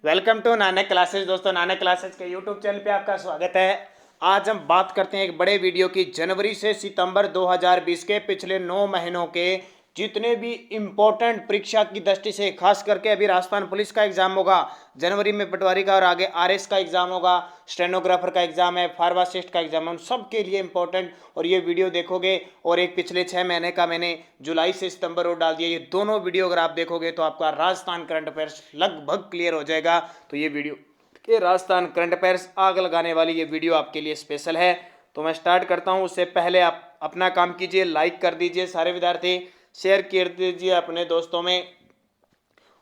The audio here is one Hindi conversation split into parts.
Welcome to Nanak classes. दोस्तों, नानक क्लासेस के यूट्यूब चैनल पे आपका स्वागत है। आज हम बात करते हैं एक बड़े वीडियो की। जनवरी से सितंबर 2020 के पिछले 9 महीनों के जितने भी इम्पोर्टेंट परीक्षा की दृष्टि से, खास करके अभी राजस्थान पुलिस का एग्जाम होगा जनवरी में, पटवारी का, और आगे आरएस का एग्जाम होगा, स्टेनोग्राफर का एग्जाम है, फार्मासिस्ट का एग्जाम है, उन सबके लिए इंपॉर्टेंट। और ये वीडियो देखोगे, और एक पिछले 6 महीने का मैंने जुलाई से सितंबर और डाल दिया, ये दोनों वीडियो अगर आप देखोगे तो आपका राजस्थान करंट अफेयर्स लगभग क्लियर हो जाएगा। तो ये वीडियो के राजस्थान करंट अफेयर्स आग लगाने वाली ये वीडियो आपके लिए स्पेशल है। तो मैं स्टार्ट करता हूं। उससे पहले आप अपना काम कीजिए, लाइक कर दीजिए सारे विद्यार्थी, शेयर कर दीजिए अपने दोस्तों में,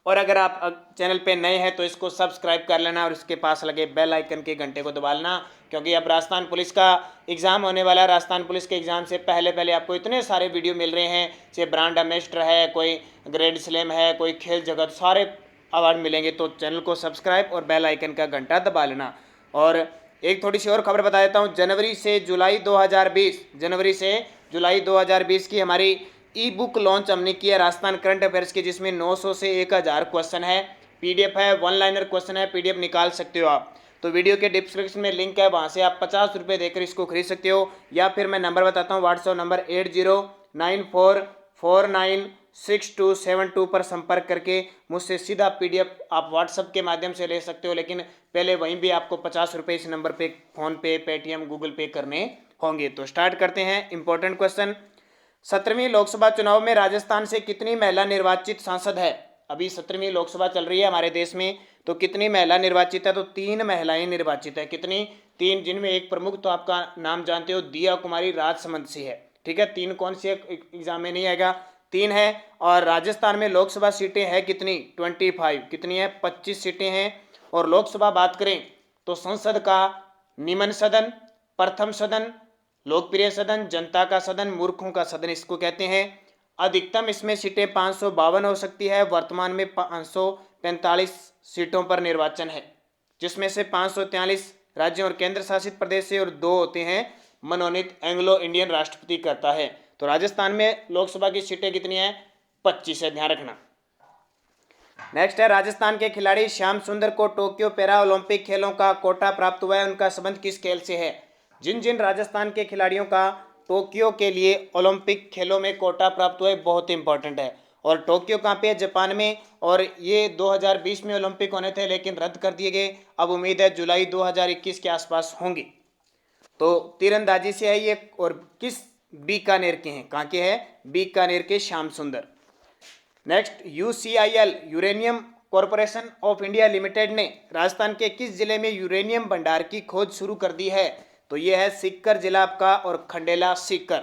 और अगर आप चैनल पे नए हैं तो इसको सब्सक्राइब कर लेना और इसके पास लगे बेल आइकन के घंटे को दबा लेना, क्योंकि अब राजस्थान पुलिस का एग्जाम होने वाला है। राजस्थान पुलिस के एग्जाम से पहले पहले आपको इतने सारे वीडियो मिल रहे हैं, चाहे ब्रांड एम्बेसडर है, कोई ग्रैंड स्लैम है, कोई खेल जगत, सारे अवार्ड मिलेंगे। तो चैनल को सब्सक्राइब और बेल आइकन का घंटा दबा लेना। और एक थोड़ी सी और खबर बता देता हूँ। जनवरी से जुलाई 2020 की हमारी ई बुक लॉन्च हमने किया राजस्थान करंट अफेयर्स की, जिसमें 900 से 1000 क्वेश्चन है, पीडीएफ है, वन लाइनर क्वेश्चन है, पीडीएफ निकाल सकते हो आप। तो वीडियो के डिस्क्रिप्शन में लिंक है, वहाँ से आप 50 रुपये देकर इसको खरीद सकते हो, या फिर मैं नंबर बताता हूँ, व्हाट्सएप नंबर 8094496272 पर संपर्क करके मुझसे सीधा पीडीएफ आप व्हाट्सएप के माध्यम से ले सकते हो। लेकिन पहले वहीं भी आपको 50 रुपये इस नंबर पे फ़ोनपे, पेटीएम, गूगल पे करने होंगे। तो स्टार्ट करते हैं। Important question. 17वीं लोकसभा चुनाव में राजस्थान से कितनी महिला निर्वाचित सांसद है? अभी 17वीं लोकसभा चल रही है हमारे देश में, तो कितनी महिला निर्वाचित है? तो 3 महिलाएं निर्वाचित है। कितनी? 3, जिनमें एक प्रमुख तो आपका नाम जानते हो, दिया कुमारी राजसमंद से है। ठीक है, 3 कौन सी एग्जाम में नहीं आएगा, 3 है। और राजस्थान में लोकसभा सीटें हैं कितनी? 25। कितनी है? 25 सीटें हैं। और लोकसभा बात करें तो संसद का निम्न सदन, प्रथम सदन, लोकप्रिय सदन, जनता का सदन, मूर्खों का सदन इसको कहते हैं। अधिकतम इसमें सीटें 552 हो सकती है। वर्तमान में 545 सीटों पर निर्वाचन है, जिसमें से 543 राज्यों और केंद्र शासित प्रदेश से, और 2 होते हैं मनोनीत एंग्लो इंडियन राष्ट्रपति करता है। तो राजस्थान में लोकसभा की सीटें कितनी है? 25 है, ध्यान रखना। नेक्स्ट है, राजस्थान के खिलाड़ी श्याम सुंदर को टोक्यो पैरा ओलंपिक खेलों का कोटा प्राप्त हुआ है। उनका संबंध किस खेल से है? जिन जिन राजस्थान के खिलाड़ियों का टोक्यो के लिए ओलंपिक खेलों में कोटा प्राप्त हुआ है, बहुत इंपॉर्टेंट है। और टोक्यो कहाँ पे है? जापान में। और ये 2020 में ओलंपिक होने थे, लेकिन रद्द कर दिए गए। अब उम्मीद है जुलाई 2021 के आसपास होंगे। तो तीरंदाजी से है ये, और किस बीकानेर के हैं? कहाँ के हैं? बीकानेर के श्याम सुंदर। Next, UCIL uranium corporation of India limited ने राजस्थान के किस जिले में यूरेनियम भंडार की खोज शुरू कर दी है? तो यह है सीकर जिला आपका, और खंडेला सीकर।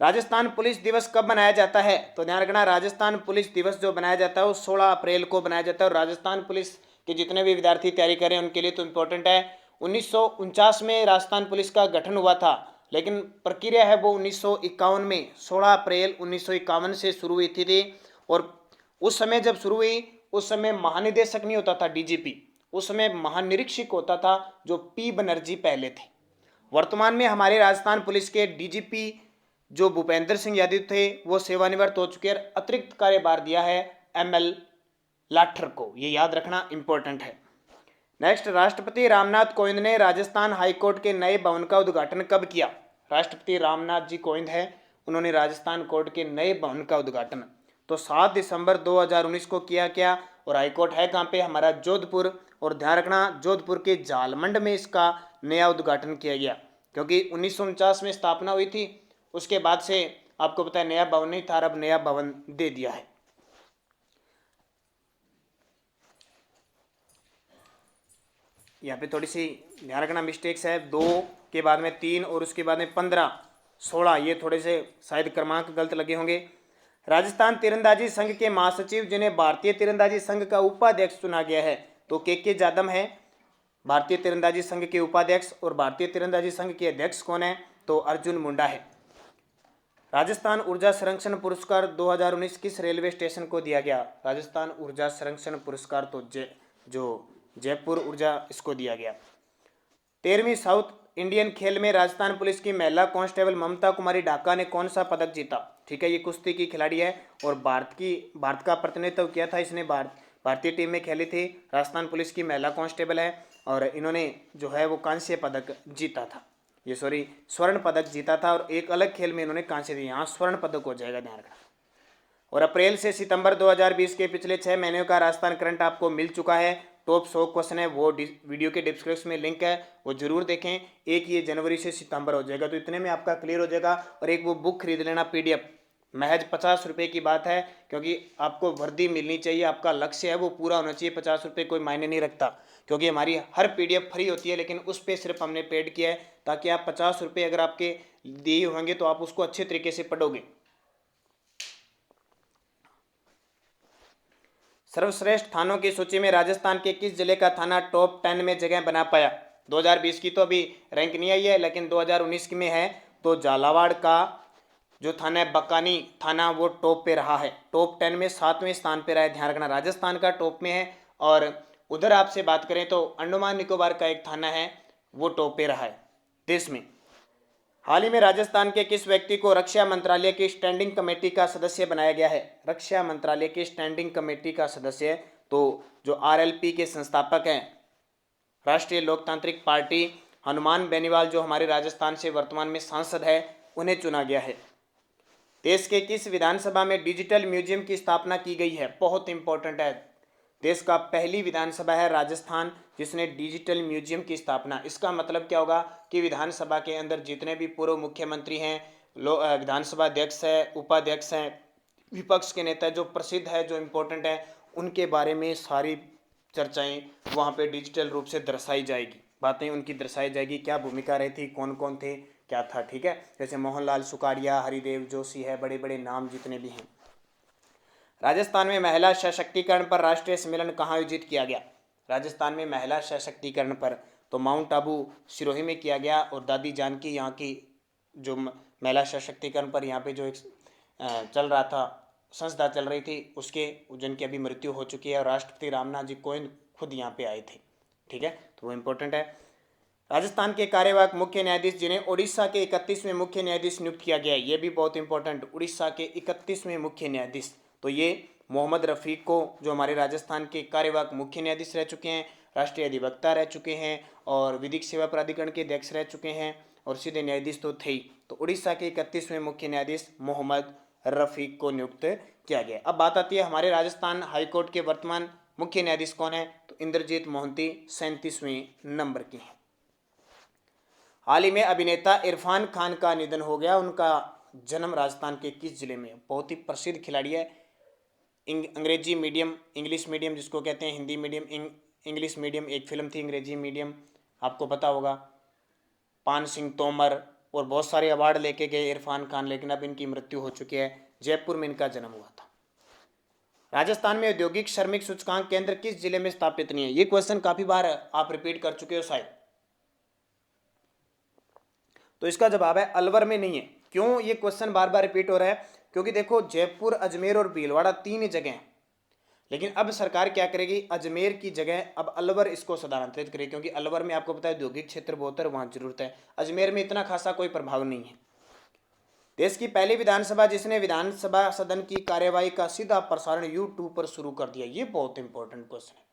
राजस्थान पुलिस दिवस कब मनाया जाता है? तो ध्यान रखना, राजस्थान पुलिस दिवस जो बनाया जाता है वो 16 अप्रैल को बनाया जाता है। और राजस्थान पुलिस के जितने भी विद्यार्थी तैयारी करें उनके लिए तो इम्पोर्टेंट है। 1949 में राजस्थान पुलिस का गठन हुआ था, लेकिन प्रक्रिया है वो 1951 में, 16 अप्रैल 1951 से शुरू हुई थी। और उस समय जब शुरू हुई, उस समय महानिदेशक नहीं होता था, डीजीपी, उस समय महानिरीक्षक होता था, जो पी बनर्जी पहले थे। वर्तमान में हमारे राजस्थान पुलिस के डीजीपी जो भूपेंद्र सिंह यादव थे, वो सेवानिवृत्त हो चुके हैं। अतिरिक्त कार्यभार दिया है एमएल लाठर को, ये याद रखना इंपॉर्टेंट है। नेक्स्ट, राष्ट्रपति रामनाथ कोविंद ने राजस्थान हाईकोर्ट के नए भवन का उद्घाटन कब किया? राष्ट्रपति रामनाथ जी कोविंद है, उन्होंने राजस्थान कोर्ट के नए भवन का उद्घाटन तो 7 दिसंबर 2019 को किया। क्या? और हाईकोर्ट है कहाँ पे? हमारा जोधपुर। और ध्यान रखना, जोधपुर के जालमंड में इसका नया उद्घाटन किया गया, क्योंकि 1949 में स्थापना हुई थी। उसके बाद से आपको पता है नया भवन नहीं था, अब नया भवन दे दिया है। यहाँ पे थोड़ी सी ध्यान रखना मिस्टेक्स है, 2 के बाद में 3 और उसके बाद में 15, 16, ये थोड़े से शायद क्रमांक गलत लगे होंगे। राजस्थान तीरंदाजी संघ के महासचिव, जिन्हें भारतीय तीरंदाजी संघ का उपाध्यक्ष चुना गया है, तो के जादव है भारतीय तीरंदाजी संघ के उपाध्यक्ष। और भारतीय तीरंदाजी संघ के अध्यक्ष कौन है? तो अर्जुन मुंडा है। राजस्थान ऊर्जा संरक्षण पुरस्कार 2019 किस रेलवे स्टेशन को दिया गया? राजस्थान ऊर्जा संरक्षण पुरस्कार तो जो जयपुर ऊर्जा, इसको दिया गया। 13वीं साउथ इंडियन खेल में राजस्थान पुलिस की महिला कांस्टेबल ममता कुमारी ढाका ने कौन सा पदक जीता? ठीक है, ये कुश्ती की खिलाड़ी है, और भारत का प्रतिनिधित्व किया था इसने। भारतीय टीम में खेली थी, राजस्थान पुलिस की महिला कांस्टेबल है और इन्होंने जो है वो कांस्य पदक जीता था, ये सॉरी स्वर्ण पदक जीता था और एक अलग खेल में इन्होंने कांस्य दिया, यहाँ स्वर्ण पदक हो जाएगा, ध्यान रखना। और अप्रैल से सितंबर 2020 के पिछले 6 महीने का राजस्थान करंट आपको मिल चुका है। टॉप 100 क्वेश्चन है, वो वीडियो के डिस्क्रिप्शन में लिंक है, वो जरूर देखें। एक ये जनवरी से सितंबर हो जाएगा, तो इतने में आपका क्लियर हो जाएगा। और एक वो बुक खरीद लेना PDF, महज 50 रुपये की बात है, क्योंकि आपको वर्दी मिलनी चाहिए, आपका लक्ष्य है वो पूरा होना चाहिए। 50 रुपये कोई मायने नहीं रखता, क्योंकि हमारी हर PDF फ्री होती है, लेकिन उस पर सिर्फ हमने पेड किया है ताकि आप 50 रुपये अगर आपके दिए होंगे तो आप उसको अच्छे तरीके से पढ़ोगे। सर्वश्रेष्ठ थानों की सूची में राजस्थान के किस जिले का थाना टॉप 10 में जगह बना पाया? 2020 की तो अभी रैंक नहीं आई है, लेकिन 2019 में है। तो झालावाड़ का जो थाना है बकानी थाना, वो टॉप पे रहा है, टॉप 10 में 7वें स्थान पे रहा है, ध्यान रखना। राजस्थान का टॉप में है। और उधर आपसे बात करें तो अंडमान निकोबार का एक थाना है, वो टॉप पे रहा है देश में। हाल ही में राजस्थान के किस व्यक्ति को रक्षा मंत्रालय की स्टैंडिंग कमेटी का सदस्य बनाया गया है? रक्षा मंत्रालय की स्टैंडिंग कमेटी का सदस्य, तो जो RLP के संस्थापक हैं, राष्ट्रीय लोकतांत्रिक पार्टी, हनुमान बेनीवाल, जो हमारे राजस्थान से वर्तमान में सांसद है, उन्हें चुना गया है। देश के किस विधानसभा में डिजिटल म्यूजियम की स्थापना की गई है? बहुत इंपॉर्टेंट है, देश का पहली विधानसभा है राजस्थान जिसने डिजिटल म्यूजियम की स्थापना। इसका मतलब क्या होगा कि विधानसभा के अंदर जितने भी पूर्व मुख्यमंत्री हैं, विधानसभा अध्यक्ष है, उपाध्यक्ष हैं, विपक्ष के नेता जो प्रसिद्ध है, जो इम्पोर्टेंट है, उनके बारे में सारी चर्चाएं वहाँ पे डिजिटल रूप से दर्शाई जाएगी, बातें उनकी दर्शाई जाएगी, क्या भूमिका रही थी, कौन कौन थे, क्या था, ठीक है। जैसे मोहनलाल सुखाड़िया, हरिदेव जोशी है, बड़े बड़े नाम जितने भी हैं। राजस्थान में महिला सशक्तिकरण पर राष्ट्रीय सम्मेलन कहाँ आयोजित किया गया? राजस्थान में महिला सशक्तिकरण पर तो माउंट आबू सिरोही में किया गया। और दादी जानकी यहाँ की जो महिला सशक्तिकरण पर यहाँ पे जो एक चल रहा था, संस्था चल रही थी, उसके जिनकी अभी मृत्यु हो चुकी है, और राष्ट्रपति रामनाथ जी कोविंद खुद यहाँ पे आए थे, ठीक है, तो वो इम्पोर्टेंट है। राजस्थान के कार्यवाहक मुख्य न्यायाधीश जिन्हें उड़ीसा के 31वें मुख्य न्यायाधीश नियुक्त किया गया है, ये भी बहुत इंपॉर्टेंट, उड़ीसा के 31वें मुख्य न्यायाधीश, तो ये मोहम्मद रफ़ीक को, जो हमारे राजस्थान के कार्यवाहक मुख्य न्यायाधीश रह चुके हैं, राष्ट्रीय अधिवक्ता रह चुके हैं, और विधिक सेवा प्राधिकरण के अध्यक्ष रह चुके हैं, और सीधे न्यायाधीश तो थे ही। तो उड़ीसा के 31वें मुख्य न्यायाधीश मोहम्मद रफ़ीक को नियुक्त किया गया। अब बात आती है हमारे राजस्थान हाईकोर्ट के वर्तमान मुख्य न्यायाधीश कौन है? तो इंद्रजीत मोहंती 37वें नंबर के हैं। हाल ही में अभिनेता इरफान खान का निधन हो गया। उनका जन्म राजस्थान के किस जिले में? बहुत ही प्रसिद्ध खिलाड़ी है, अंग्रेजी मीडियम, इंग्लिश मीडियम जिसको कहते हैं, हिंदी मीडियम, इंग्लिश मीडियम, एक फिल्म थी अंग्रेजी मीडियम, आपको पता होगा, पान सिंह तोमर, और बहुत सारे अवार्ड लेके गए इरफान खान, लेकिन अब इनकी मृत्यु हो चुकी है। जयपुर में इनका जन्म हुआ था। राजस्थान में औद्योगिक श्रमिक सूचकांक केंद्र किस जिले में स्थापित नहीं है? ये क्वेश्चन काफी बार आप रिपीट कर चुके हो शायद, तो इसका जवाब है अलवर में नहीं है। क्यों ये क्वेश्चन बार बार रिपीट हो रहा है? क्योंकि देखो, जयपुर, अजमेर और भीलवाड़ा 3 जगह हैं, लेकिन अब सरकार क्या करेगी, अजमेर की जगह अब अलवर इसको स्थानांतरित करेगी, क्योंकि अलवर में आपको पता है औद्योगिक क्षेत्र बहुत है, वहां जरूरत है। अजमेर में इतना खासा कोई प्रभाव नहीं है। देश की पहली विधानसभा जिसने विधानसभा सदन की कार्यवाही का सीधा प्रसारण YouTube पर शुरू कर दिया, ये बहुत इंपॉर्टेंट क्वेश्चन है।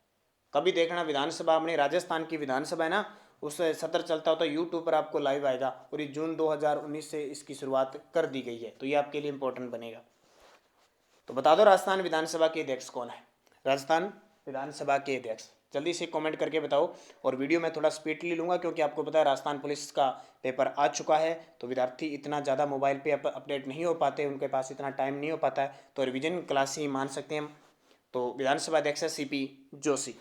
कभी देखना, विधानसभा अपने राजस्थान की विधानसभा है ना, उस सत्र चलता होता है YouTube पर, आपको लाइव आएगा, और ये जून 2019 से इसकी शुरुआत कर दी गई है, तो ये आपके लिए इंपॉर्टेंट बनेगा। तो बता दो राजस्थान विधानसभा के अध्यक्ष कौन है? राजस्थान विधानसभा के अध्यक्ष जल्दी से कमेंट करके बताओ। और वीडियो में थोड़ा स्पीडली लूँगा, क्योंकि आपको पता है राजस्थान पुलिस का पेपर आ चुका है, तो विद्यार्थी इतना ज़्यादा मोबाइल पे अपडेट नहीं हो पाते, उनके पास इतना टाइम नहीं हो पाता है, तो रिवीजन क्लास ही मान सकते हैं हम। तो विधानसभा अध्यक्ष है CP जोशी।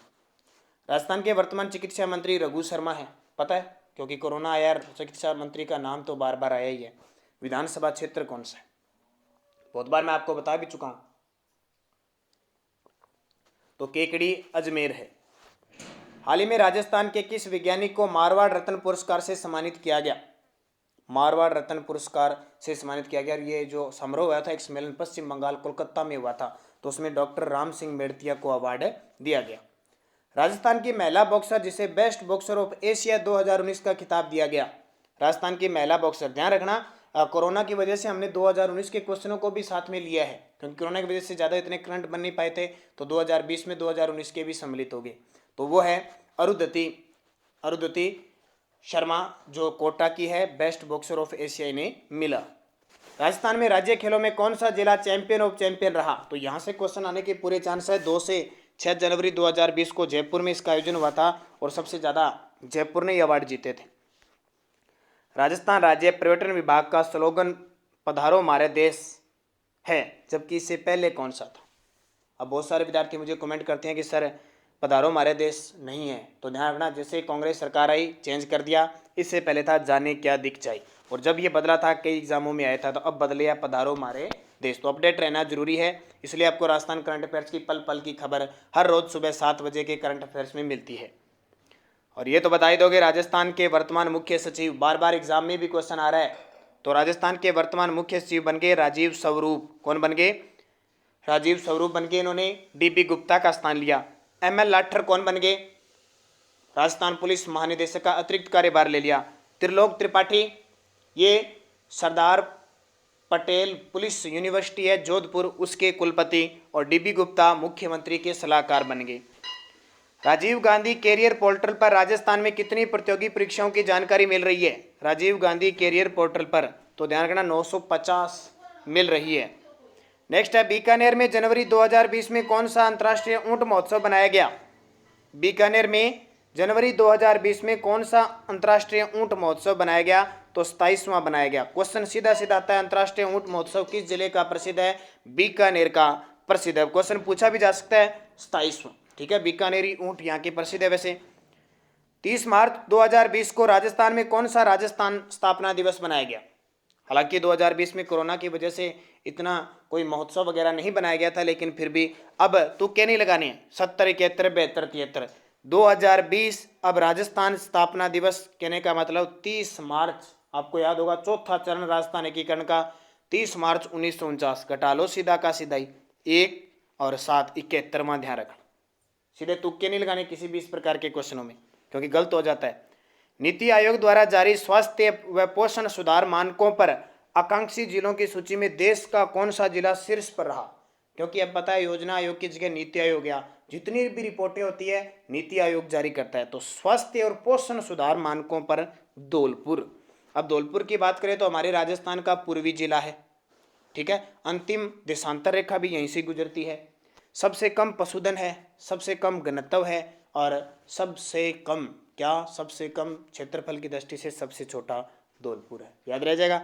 राजस्थान के वर्तमान चिकित्सा मंत्री रघु शर्मा है, पता है, क्योंकि कोरोना आया, चिकित्सा मंत्री का नाम तो बार बार आया ही है। विधानसभा क्षेत्र कौन सा है? बहुत बार मैं आपको बता भी चुका हूँ, तो केकड़ी अजमेर है। हाल ही में राजस्थान के किस वैज्ञानिक को मारवाड़ रत्न पुरस्कार से सम्मानित किया गया? मारवाड़ रत्न पुरस्कार से सम्मानित किया गया। ये जो समारोह हुआ था, एक सम्मेलन पश्चिम बंगाल कोलकाता में हुआ था, तो उसमें डॉक्टर राम सिंह मेड़तिया को अवार्ड दिया गया। राजस्थान की महिला बॉक्सर जिसे बेस्ट बॉक्सर ऑफ एशिया 2019 का खिताब दिया गया। राजस्थान की महिला बॉक्सर, ध्यान रखना, कोरोना की वजह से हमने 2019 के क्वेश्चनों को भी साथ में लिया है, क्योंकि कोरोना की वजह से ज़्यादा इतने करंट बन नहीं पाए थे, तो 2020 में 2019 के भी सम्मिलित हो गए। तो वो है अरुंधति शर्मा, जो कोटा की है, बेस्ट बॉक्सर ऑफ एशिया ने मिला। राजस्थान में राज्य खेलों में कौन सा जिला चैंपियन ऑफ चैंपियन रहा? तो यहाँ से क्वेश्चन आने के पूरे चांस है। 2 से 6 जनवरी 2020 को जयपुर में इसका आयोजन हुआ था और सबसे ज़्यादा जयपुर ने अवार्ड जीते थे। राजस्थान राज्य पर्यटन विभाग का स्लोगन पधारो हमारे देश है, जबकि इससे पहले कौन सा था? अब बहुत सारे विद्यार्थी मुझे कमेंट करते हैं कि सर पधारो हमारे देश नहीं है, तो ध्यान रखना, जैसे कांग्रेस सरकार आई चेंज कर दिया, इससे पहले था जाने क्या दिख जाए, और जब ये बदला था कई एग्जामों में आया था, तो अब बदले पधारो हमारे देश। तो अपडेट रहना जरूरी है, इसलिए आपको राजस्थान करंट अफेयर्स की पल पल की खबर हर रोज सुबह 7 बजे के करंट अफेयर्स में मिलती है। और ये तो बता ही दोगे राजस्थान के वर्तमान मुख्य सचिव, बार बार एग्जाम में भी क्वेश्चन आ रहा है, तो राजस्थान के वर्तमान मुख्य सचिव बन गए राजीव स्वरूप। कौन बन गए? राजीव स्वरूप बन गए, इन्होंने डीबी गुप्ता का स्थान लिया। एमएल लाठर कौन बन गए? राजस्थान पुलिस महानिदेशक का अतिरिक्त कार्यभार ले लिया। त्रिलोक त्रिपाठी, ये सरदार पटेल पुलिस यूनिवर्सिटी है जोधपुर, उसके कुलपति, और डीबी गुप्ता मुख्यमंत्री के सलाहकार बन गए। राजीव गांधी कैरियर पोर्टल पर राजस्थान में कितनी प्रतियोगी परीक्षाओं की जानकारी मिल रही है? राजीव गांधी कैरियर पोर्टल पर तो ध्यान रखना 950 मिल रही है। नेक्स्ट है, बीकानेर में जनवरी 2020 में कौन सा अंतर्राष्ट्रीय ऊंट महोत्सव बनाया गया? बीकानेर में जनवरी 2020 में कौन सा अंतर्राष्ट्रीय ऊंट महोत्सव बनाया गया? तो 27वां बनाया गया। क्वेश्चन सीधा सीधा आता है, अंतर्राष्ट्रीय ऊंट महोत्सव किस जिले का प्रसिद्ध है? बीकानेर का प्रसिद्ध है। क्वेश्चन पूछा भी जा सकता है, 27वां, ठीक है, बीकानेरी ऊंट यहाँ की प्रसिद्ध है। वैसे 30 मार्च 2020 को राजस्थान में कौन सा राजस्थान स्थापना दिवस बनाया गया? हालांकि 2020 में कोरोना की वजह से इतना कोई महोत्सव वगैरह नहीं बनाया गया था, लेकिन फिर भी अब तुक्के नहीं लगाने, 70, 71, 72, 73, 2020 अब राजस्थान स्थापना दिवस कहने का मतलब 30 मार्च, आपको याद होगा चौथा चरण राजस्थान एकीकरण का 30 मार्च 1949, घटा लो सीधा का सीधा ही 1 और 7, 71वां ध्यान रखना। सीधे तुक्के नहीं लगाने किसी भी इस प्रकार के क्वेश्चनों में, क्योंकि गलत हो जाता है। नीति आयोग द्वारा जारी स्वास्थ्य व पोषण सुधार मानकों पर आकांक्षी जिलों की सूची में देश का कौन सा जिला शीर्ष पर रहा? क्योंकि अब पता है योजना आयोग की जगह नीति आयोग, या जितनी भी रिपोर्टें होती है नीति आयोग जारी करता है। तो स्वास्थ्य और पोषण सुधार मानकों पर धौलपुर। अब धौलपुर की बात करें तो हमारे राजस्थान का पूर्वी जिला है, ठीक है, अंतिम देशांतर रेखा भी यहीं से गुजरती है। सबसे कम पशुधन है, सबसे कम घनत्व है, और सबसे कम सबसे कम क्षेत्रफल की दृष्टि से सबसे छोटा धौलपुर है, याद रह जाएगा।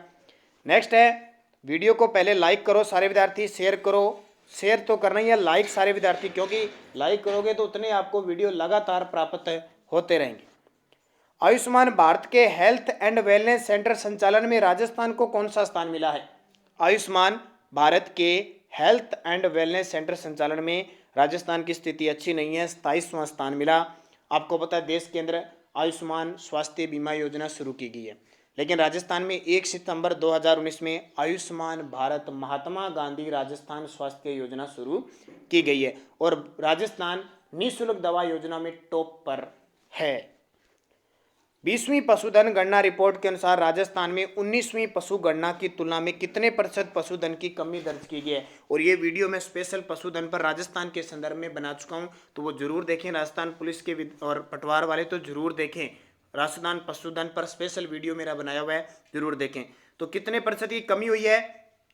नेक्स्ट है, वीडियो को पहले लाइक करो सारे विद्यार्थी, शेयर करो, शेयर तो करना ही है, लाइक सारे विद्यार्थी, क्योंकि लाइक करोगे तो उतने आपको वीडियो लगातार प्राप्त होते रहेंगे। आयुष्मान भारत के हेल्थ एंड वेलनेस सेंटर संचालन में राजस्थान को कौन सा स्थान मिला है? आयुष्मान भारत के हेल्थ एंड वेलनेस सेंटर संचालन में राजस्थान की स्थिति अच्छी नहीं है, 27वां स्थान मिला। आपको पता है देश के अंदर आयुष्मान स्वास्थ्य बीमा योजना शुरू की गई है, लेकिन राजस्थान में 1 सितंबर 2019 में आयुष्मान भारत महात्मा गांधी राजस्थान स्वास्थ्य योजना शुरू की गई है, और राजस्थान निःशुल्क दवा योजना में टॉप पर है। 20वीं पशुधन गणना रिपोर्ट के अनुसार राजस्थान में 19वीं पशु गणना की तुलना में कितने प्रतिशत पशुधन की कमी दर्ज की गई है? और ये वीडियो मैं स्पेशल पशुधन पर राजस्थान के संदर्भ में बना चुका हूं, तो वो जरूर देखें। राजस्थान पुलिस के और पटवार वाले तो जरूर देखें, राजस्थान पशुधन पर स्पेशल वीडियो मेरा बनाया हुआ है, जरूर देखें। तो कितने प्रतिशत की कमी हुई है?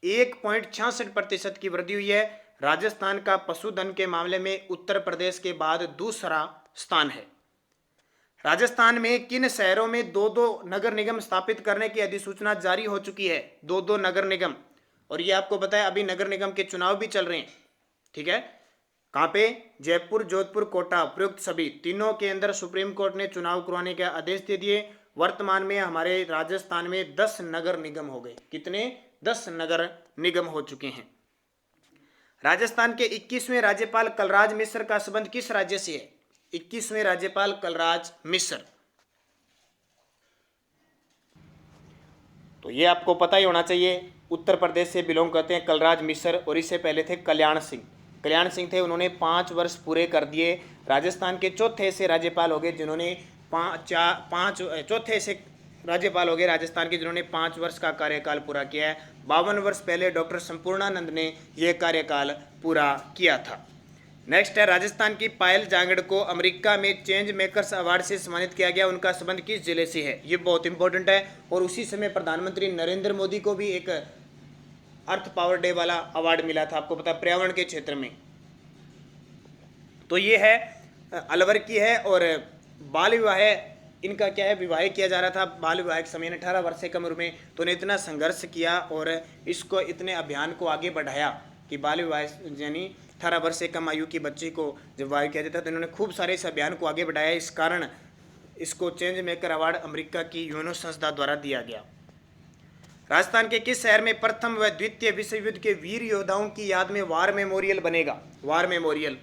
1.66% की वृद्धि हुई है। राजस्थान का पशुधन के मामले में उत्तर प्रदेश के बाद दूसरा स्थान है। राजस्थान में किन शहरों में 2-2 नगर निगम स्थापित करने की अधिसूचना जारी हो चुकी है? 2-2 नगर निगम, और ये आपको पता है अभी नगर निगम के चुनाव भी चल रहे हैं, ठीक है। कहाँ पे? जयपुर, जोधपुर, कोटा, उपयुक्त सभी तीनों के अंदर सुप्रीम कोर्ट ने चुनाव करवाने के आदेश दे दिए। वर्तमान में हमारे राजस्थान में 10 नगर निगम हो गए। कितने? 10 नगर निगम हो चुके हैं। राजस्थान के 21वें राज्यपाल कलराज मिश्र का संबंध किस राज्य से है? 21वें राज्यपाल कलराज मिश्र, तो ये आपको पता ही होना चाहिए, उत्तर प्रदेश से बिलोंग करते हैं कलराज मिश्र। और इससे पहले थे कल्याण सिंह थे, उन्होंने 5 वर्ष पूरे कर दिए। राजस्थान के चौथे ऐसे राज्यपाल हो गए जिन्होंने चौथे ऐसे राज्यपाल हो गए राजस्थान के, जिन्होंने 5 वर्ष का कार्यकाल पूरा किया है। 52 वर्ष पहले डॉक्टर संपूर्णानंद ने यह कार्यकाल पूरा किया था। नेक्स्ट है, राजस्थान की पायल जांगड़ को अमेरिका में चेंज मेकर्स अवार्ड से सम्मानित किया गया। उनका संबंध किस जिले से है? ये बहुत इंपॉर्टेंट है। और उसी समय प्रधानमंत्री नरेंद्र मोदी को भी एक अर्थ पावर डे वाला अवार्ड मिला था, आपको पता है, पर्यावरण के क्षेत्र में। तो ये है अलवर की है। और बाल विवाह इनका क्या है, विवाह किया जा रहा था बाल विवाह के समय 18 वर्ष से कम उम्र में। तो उन्हें इतना संघर्ष किया और इसको इतने अभियान को आगे बढ़ाया कि बाल विवाह यानी 18 वर्ष से कम आयु की बच्ची को जब विवाह किया जाता है, तो इन्होंने खूब सारे इस अभियान को आगे बढ़ाया। इस कारण इसको चेंज मेकर अवार्ड अमेरिका की यूएनओ संस्था द्वारा दिया गया। राजस्थान के किस शहर में प्रथम व द्वितीय विश्व युद्ध के वीर योद्धाओं की याद में वार मेमोरियल बनेगा? वार मेमोरियल,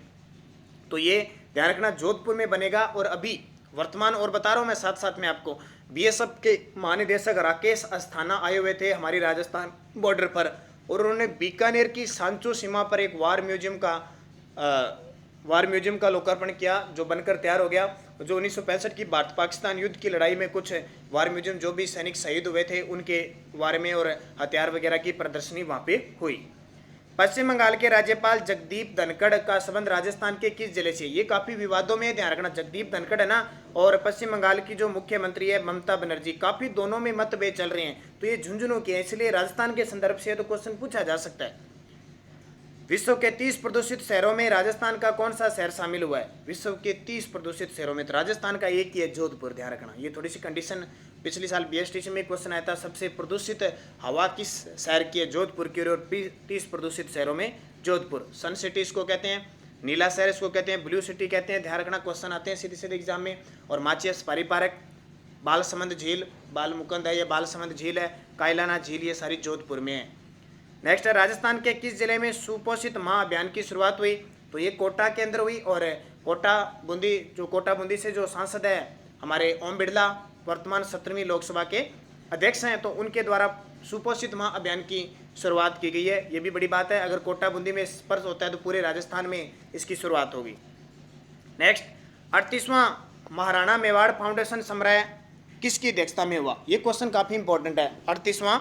तो ये ध्यान रखना जोधपुर में बनेगा। और अभी वर्तमान और बता रहा हूँ मैं साथ साथ में आपको, बीएसएफ के महानिदेशक राकेश अस्थाना आए हुए थे हमारी राजस्थान बॉर्डर पर, और उन्होंने बीकानेर की सांचो सीमा पर एक वार म्यूजियम का लोकार्पण किया, जो बनकर तैयार हो गया। जो 1965 की भारत पाकिस्तान युद्ध की लड़ाई में कुछ वार म्यूजियम जो भी सैनिक शहीद हुए थे उनके बारे में और हथियार वगैरह की प्रदर्शनी वहाँ पे हुई। पश्चिम बंगाल के राज्यपाल जगदीप धनखड़ का संबंध राजस्थान के किस जिले से? ये काफी विवादों में, ध्यान रखना। जगदीप धनखड़ है ना, और पश्चिम बंगाल की जो मुख्यमंत्री है ममता बनर्जी, काफी दोनों में मतभेद चल रहे हैं। तो ये झुंझुनू के हैं, इसलिए राजस्थान के संदर्भ से तो क्वेश्चन पूछा जा सकता है। विश्व के 30 प्रदूषित शहरों में राजस्थान का कौन सा शहर शामिल हुआ है? विश्व के 30 प्रदूषित शहरों में तो राजस्थान का एक ही है, जोधपुर। ध्यान रखना, ये थोड़ी सी कंडीशन पिछले साल बीएसटीसी में क्वेश्चन आया था, सबसे प्रदूषित हवा किस शहर की है? जोधपुर की। और 30 प्रदूषित शहरों में जोधपुर। सन सिटी इसको कहते हैं, नीला शहर इसको कहते हैं, ब्लू सिटी कहते हैं। ध्यान रखना, क्वेश्चन आते हैं सीधे सीधे एग्जाम में। और माचियस पारी पार्क, बालसमंद झील, बालमुकुंद है, ये बालसमंद झील है, कायलाना झील, ये सारी जोधपुर में है। नेक्स्ट है, राजस्थान के किस जिले में सुपोषित माह अभियान की शुरुआत हुई? तो ये कोटा के अंदर हुई। और कोटा बूंदी से जो सांसद है हमारे ओम बिड़ला, वर्तमान 17वीं लोकसभा के अध्यक्ष हैं, तो उनके द्वारा सुपोषित माह अभियान की शुरुआत की गई है। ये भी बड़ी बात है, अगर कोटा बूंदी में स्पर्श होता है तो पूरे राजस्थान में इसकी शुरुआत होगी। नेक्स्ट, 38वां महाराणा मेवाड़ फाउंडेशन समारोह किसकी अध्यक्षता में हुआ? ये क्वेश्चन काफी इंपॉर्टेंट है। 38वां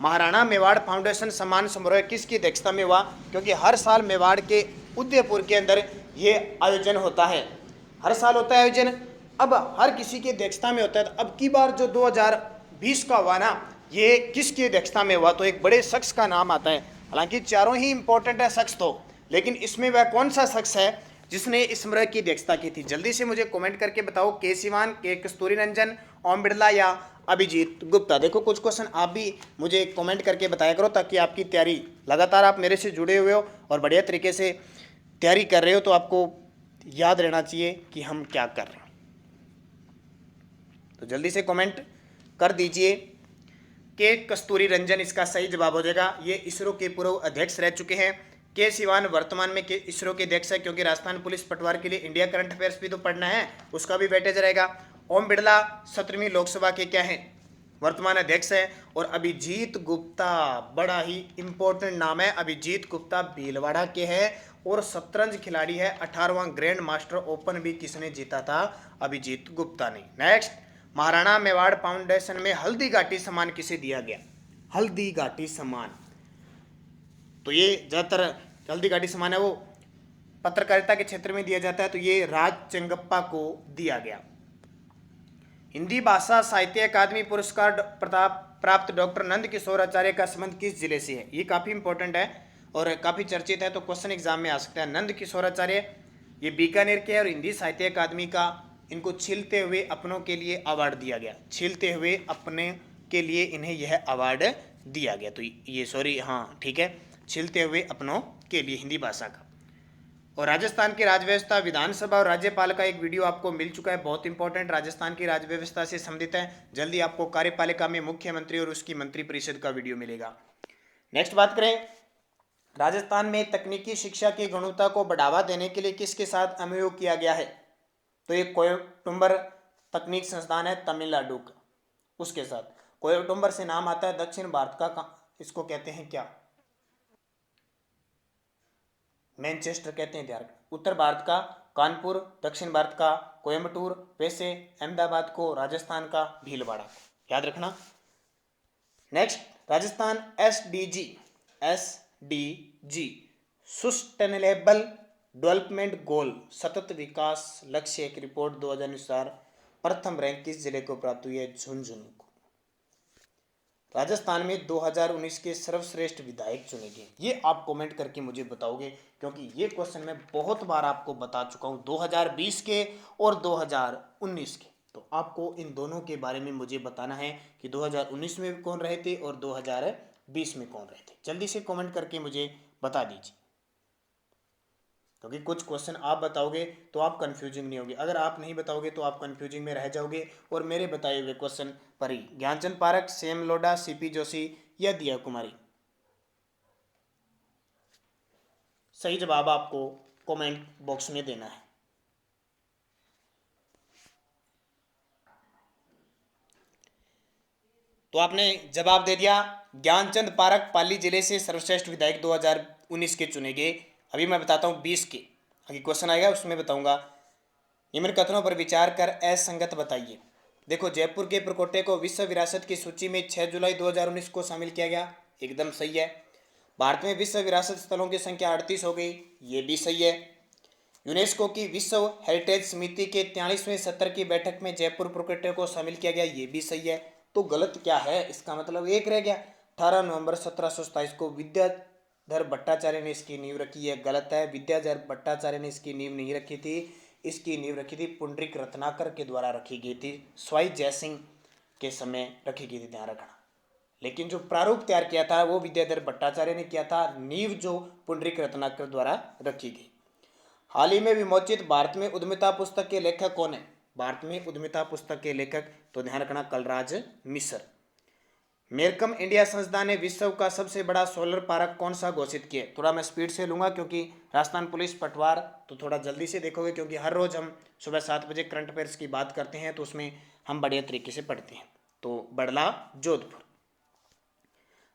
महाराणा मेवाड़ फाउंडेशन सम्मान समारोह किसकी अध्यक्षता में हुआ? क्योंकि हर साल मेवाड़ के उदयपुर के अंदर ये आयोजन होता है, हर साल होता है आयोजन। अब हर किसी की अध्यक्षता में होता है। तो अब की बार जो 2020 का हुआ ना, ये किसकी अध्यक्षता में हुआ? तो एक बड़े शख्स का नाम आता है। हालांकि चारों ही इंपॉर्टेंट है शख्स तो, लेकिन इसमें वह कौन सा शख्स है जिसने इस समारोह की अध्यक्षता की थी? जल्दी से मुझे कमेंट करके बताओ। के सिवान, के कस्तूरी रंजन, ओम बिड़ला या अभिजीत गुप्ता? देखो कुछ क्वेश्चन आप भी मुझे कमेंट करके बताया करो, ताकि आपकी तैयारी, लगातार आप मेरे से जुड़े हुए हो और बढ़िया तरीके से तैयारी कर रहे हो, तो आपको याद रहना चाहिए कि हम क्या कर रहे हैं। तो जल्दी से कमेंट कर दीजिए। के कस्तूरी रंजन इसका सही जवाब हो जाएगा। ये इसरो के पूर्व अध्यक्ष रह चुके हैं। के सिवान वर्तमान में इसरो के अध्यक्ष है, क्योंकि राजस्थान पुलिस पटवार के लिए इंडिया करंट अफेयर्स भी तो पढ़ना है, उसका भी वेटेज रहेगा। ओम बिड़ला 17वीं लोकसभा के क्या हैं? वर्तमान अध्यक्ष है। और अभिजीत गुप्ता, बड़ा ही इंपॉर्टेंट नाम है, अभिजीत गुप्ता भीलवाड़ा के हैं और शतरंज खिलाड़ी है। 18वां ग्रैंड मास्टर ओपन भी किसने जीता था? अभिजीत गुप्ता ने। नेक्स्ट, महाराणा मेवाड़ फाउंडेशन में हल्दी घाटी सम्मान किसे दिया गया? हल्दी घाटी सम्मान, तो ये ज्यादातर हल्दी घाटी सम्मान है वो पत्रकारिता के क्षेत्र में दिया जाता है, तो ये राज चंगप्पा को दिया गया। हिंदी भाषा साहित्य अकादमी पुरस्कार प्राप्त डॉक्टर नंद किशोर आचार्य का संबंध किस जिले से है? ये काफी इंपॉर्टेंट है और काफी चर्चित है, तो क्वेश्चन एग्जाम में आ सकता है। नंद किशोर आचार्य ये बीकानेर के और हिंदी साहित्य अकादमी का, इनको छीलते हुए अपनों के लिए अवार्ड दिया गया। छीलते हुए अपने के लिए इन्हें यह अवार्ड दिया गया। तो ये सॉरी, हाँ ठीक है, छीलते हुए अपनों के लिए, हिंदी भाषा का। और राजस्थान की राजव्यवस्था, विधानसभा और राज्यपाल का एक वीडियो आपको मिल चुका है, बहुत इंपॉर्टेंट, राजस्थान की राजव्यवस्था से संबंधित है। जल्दी आपको कार्यपालिका में मुख्यमंत्री और उसकी मंत्रिपरिषद का वीडियो मिलेगा। नेक्स्ट बात करें, राजस्थान में तकनीकी शिक्षा की गुणवत्ता को बढ़ावा देने के लिए किसके साथ एमओयू किया गया है? तो ये कोयम्बटूर तकनीक संस्थान है तमिलनाडु का, उसके साथ। कोयम्बटूर से नाम आता है, दक्षिण भारत का इसको कहते हैं क्या? मैनचेस्टर कहते हैं। ध्यान, उत्तर भारत का कानपुर, दक्षिण भारत का कोयम्बटूर, वैसे अहमदाबाद को, राजस्थान का भीलवाड़ा। याद रखना। Next, Rajasthan SDG sustainable development goal सतत विकास लक्ष्य एक रिपोर्ट 2000 अनुसार प्रथम रैंक किस जिले को प्राप्त हुई है? झुंझुनू को। राजस्थान में 2019 के सर्वश्रेष्ठ विधायक चुने गए, ये आप कमेंट करके मुझे बताओगे, क्योंकि ये क्वेश्चन मैं बहुत बार आपको बता चुका हूँ 2020 के और 2019 के। तो आपको इन दोनों के बारे में मुझे बताना है कि 2019 में कौन रहे थे और 2020 में कौन रहे थे। जल्दी से कमेंट करके मुझे बता दीजिए, क्योंकि कुछ क्वेश्चन आप बताओगे तो आप कंफ्यूजिंग नहीं होगे, अगर आप नहीं बताओगे तो आप कंफ्यूजिंग में रह जाओगे और मेरे बताए हुए क्वेश्चन पर ही। ज्ञानचंद पारख, सेम लोढ़ा, सीपी जोशी या दिया कुमारी? सही जवाब आपको कमेंट बॉक्स में देना है। तो आपने जवाब दे दिया, ज्ञानचंद पारख पाली जिले से सर्वश्रेष्ठ विधायक 2019 के चुने गए। अभी मैं बताता हूँ 20 के, अभी क्वेश्चन आएगा उसमें बताऊंगा। निम्न कथनों पर विचार कर असंगत बताइए। देखो, जयपुर के परकोटे को विश्व विरासत की सूची में 6 जुलाई 2019 को शामिल किया गया, एकदम सही है। भारत में विश्व विरासत स्थलों की संख्या 38 हो गई, ये भी सही है। यूनेस्को की विश्व हेरिटेज समिति के 43वें सत्र की बैठक में जयपुर परकोटे को शामिल किया गया, ये भी सही है। तो गलत क्या है, इसका मतलब एक रह गया। 18 नवंबर 1727 को विद्याधर भट्टाचार्य ने इसकी नींव रखी है, गलत है। विद्याधर भट्टाचार्य ने इसकी नींव नहीं रखी थी, इसकी नींव रखी थी पुंडरीक रत्नाकर के द्वारा रखी गई थी, स्वाई जयसिंह के समय रखी गई थी, ध्यान रखना। लेकिन जो प्रारूप तैयार किया था वो विद्याधर भट्टाचार्य ने किया था, नींव जो पुंडरीक रत्नाकर द्वारा रखी गई। हाल ही में विमोचित भारत में उद्यमिता पुस्तक के लेखक कौन है? भारत में उद्यमिता पुस्तक के लेखक, तो ध्यान रखना, कलराज मिश्र। मेरकम इंडिया संस्था ने विश्व का सबसे बड़ा सोलर पार्क कौन सा घोषित किया? थोड़ा मैं स्पीड से लूंगा क्योंकि राजस्थान पुलिस पटवार, तो थोड़ा जल्दी से देखोगे, क्योंकि हर रोज हम सुबह 7 बजे करंट अफेयर्स की बात करते हैं तो उसमें हम बढ़िया तरीके से पढ़ते हैं। तो बड़ला जोधपुर।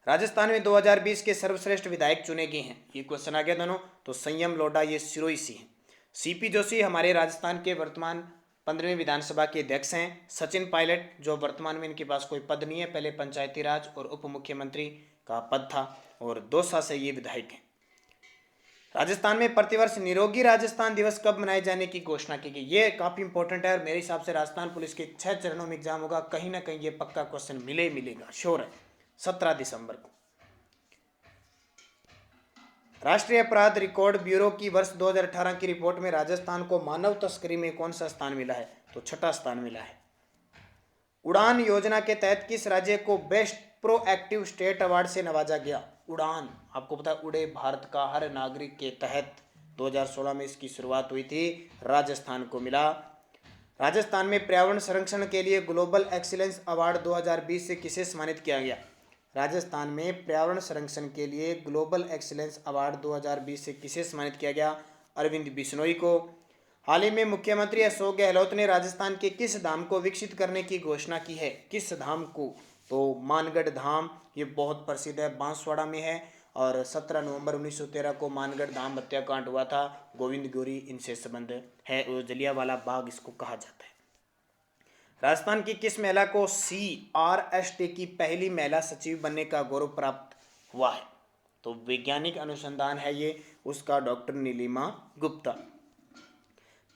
राजस्थान में 2020 के सर्वश्रेष्ठ विधायक चुने गए हैं, ये क्वेश्चन आ गया दोनों, तो संयम लोढ़ा ये सिरोही से हैं। सीपी जोशी हमारे राजस्थान के वर्तमान 15वीं विधानसभा के अध्यक्ष हैं। सचिन पायलट, जो वर्तमान में इनके पास कोई पद नहीं है, पहले पंचायती राज और उप मुख्यमंत्री का पद था और दौसा से ये विधायक हैं। राजस्थान में प्रतिवर्ष निरोगी राजस्थान दिवस कब मनाए जाने की घोषणा की गई? ये काफी इंपॉर्टेंट है और मेरे हिसाब से राजस्थान पुलिस के 6 चरणों में एग्जाम होगा, कहीं ना कहीं ये पक्का क्वेश्चन मिलेगा, श्योर है। 17 दिसंबर को। राष्ट्रीय अपराध रिकॉर्ड ब्यूरो की वर्ष 2018 की रिपोर्ट में राजस्थान को मानव तस्करी में कौन सा स्थान मिला है? तो 6ठा स्थान मिला है। उड़ान योजना के तहत किस राज्य को बेस्ट प्रोएक्टिव स्टेट अवार्ड से नवाजा गया? उड़ान, आपको पता है, उड़े भारत का हर नागरिक के तहत 2016 में इसकी शुरुआत हुई थी, राजस्थान को मिला। राजस्थान में पर्यावरण संरक्षण के लिए ग्लोबल एक्सीलेंस अवार्ड 2020 से किसे सम्मानित किया गया? राजस्थान में पर्यावरण संरक्षण के लिए ग्लोबल एक्सीलेंस अवार्ड 2020 से किसे सम्मानित किया गया? अरविंद बिश्नोई को। हाल ही में मुख्यमंत्री अशोक गहलोत ने राजस्थान के किस धाम को विकसित करने की घोषणा की है? किस धाम को? तो मानगढ़ धाम, ये बहुत प्रसिद्ध है, बांसवाड़ा में है और 17 नवंबर 1913 को मानगढ़ धाम हत्याकांड हुआ था। गोविंद गोरी इनसे संबंध है और जलियांवाला बाग इसको कहा जाता है। राजस्थान की किस महिला को CRST की पहली महिला सचिव बनने का गौरव प्राप्त हुआ है? तो वैज्ञानिक अनुसंधान है ये, उसका डॉक्टर नीलिमा गुप्ता।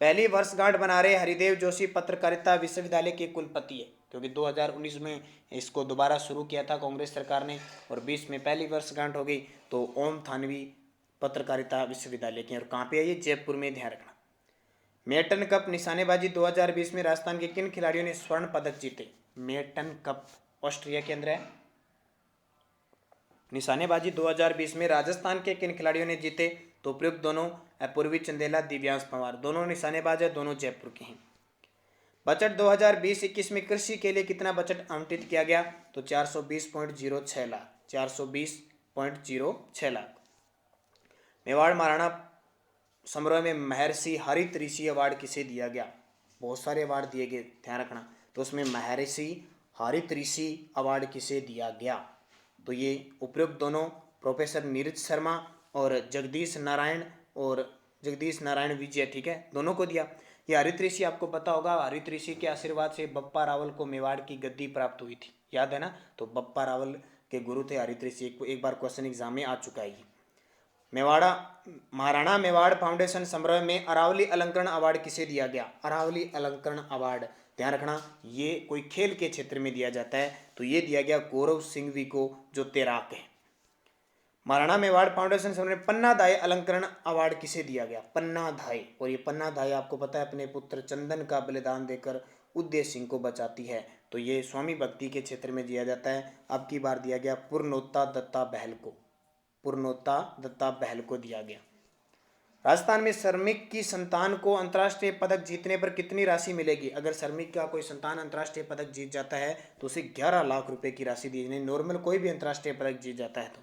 पहली वर्षगांठ मना रहे हरिदेव जोशी पत्रकारिता विश्वविद्यालय के कुलपति है, क्योंकि 2019 में इसको दोबारा शुरू किया था कांग्रेस सरकार ने और 20 में पहली वर्षगांठ हो गई। तो ओम थानवी पत्रकारिता विश्वविद्यालय के, और कहाँ पे है ये? जयपुर में, ध्यान रखना। मेटन कप निशानेबाजी 2020 में राजस्थान के किन खिलाड़ियों ने स्वर्ण पदक जीते? मेटन कप ऑस्ट्रिया के अंदर है। निशानेबाजी 2020 में राजस्थान के किन खिलाड़ियों ने जीते? तो उपयुक्त दोनों, अपूर्वी चंदेला, दिव्यांश पंवार, दोनों निशानेबाज है, दोनों जयपुर के हैं। बजट 2020-21 में कृषि के लिए कितना बजट आवंटित किया गया? तो 420.06 लाख, 420.06 लाख। मेवाड़ महाराणा समारोह में महर्षि हरित ऋषि अवार्ड किसे दिया गया? बहुत सारे अवार्ड दिए गए, ध्यान रखना। तो उसमें महर्षि हरित ऋषि अवार्ड किसे दिया गया? तो ये उपयुक्त दोनों, प्रोफेसर नीरज शर्मा और जगदीश नारायण विजय, ठीक है, दोनों को दिया। ये हरित ऋषि आपको पता होगा, हरित ऋषि के आशीर्वाद से बप्पा रावल को मेवाड़ की गद्दी प्राप्त हुई थी, याद है ना। तो बप्पा रावल के गुरु थे हरित ऋषि। एक बार क्वेश्चन एग्जाम में आ चुका है ये। मेवाड़ा महाराणा मेवाड़ फाउंडेशन समारोह में अरावली अलंकरण अवार्ड किसे दिया गया? अरावली अलंकरण अवार्ड, ध्यान रखना, ये कोई खेल के क्षेत्र में दिया जाता है, तो ये दिया गया गौरव सिंघवी को, जो तैराक है। महाराणा मेवाड़ फाउंडेशन समारोह में पन्नाधाय अलंकरण अवार्ड किसे दिया गया? पन्नाधाय। और ये पन्नाधाय आपको पता है अपने पुत्र चंदन का बलिदान देकर उदय सिंह को बचाती है, तो ये स्वामी भक्ति के क्षेत्र में दिया जाता है। अब की बार दिया गया पूर्णोत्ता दत्ता बहल को, पूर्णोत्ता दत्ता बहल को दिया गया। राजस्थान में श्रमिक की संतान को अंतर्राष्ट्रीय पदक जीतने पर कितनी राशि मिलेगी? अगर श्रमिक का कोई संतान अंतर्राष्ट्रीय पदक जीत जाता है तो उसे 11 लाख रुपए की राशि दी जाएगी, नॉर्मल कोई भी अंतर्राष्ट्रीय पदक जीत जाता है तो।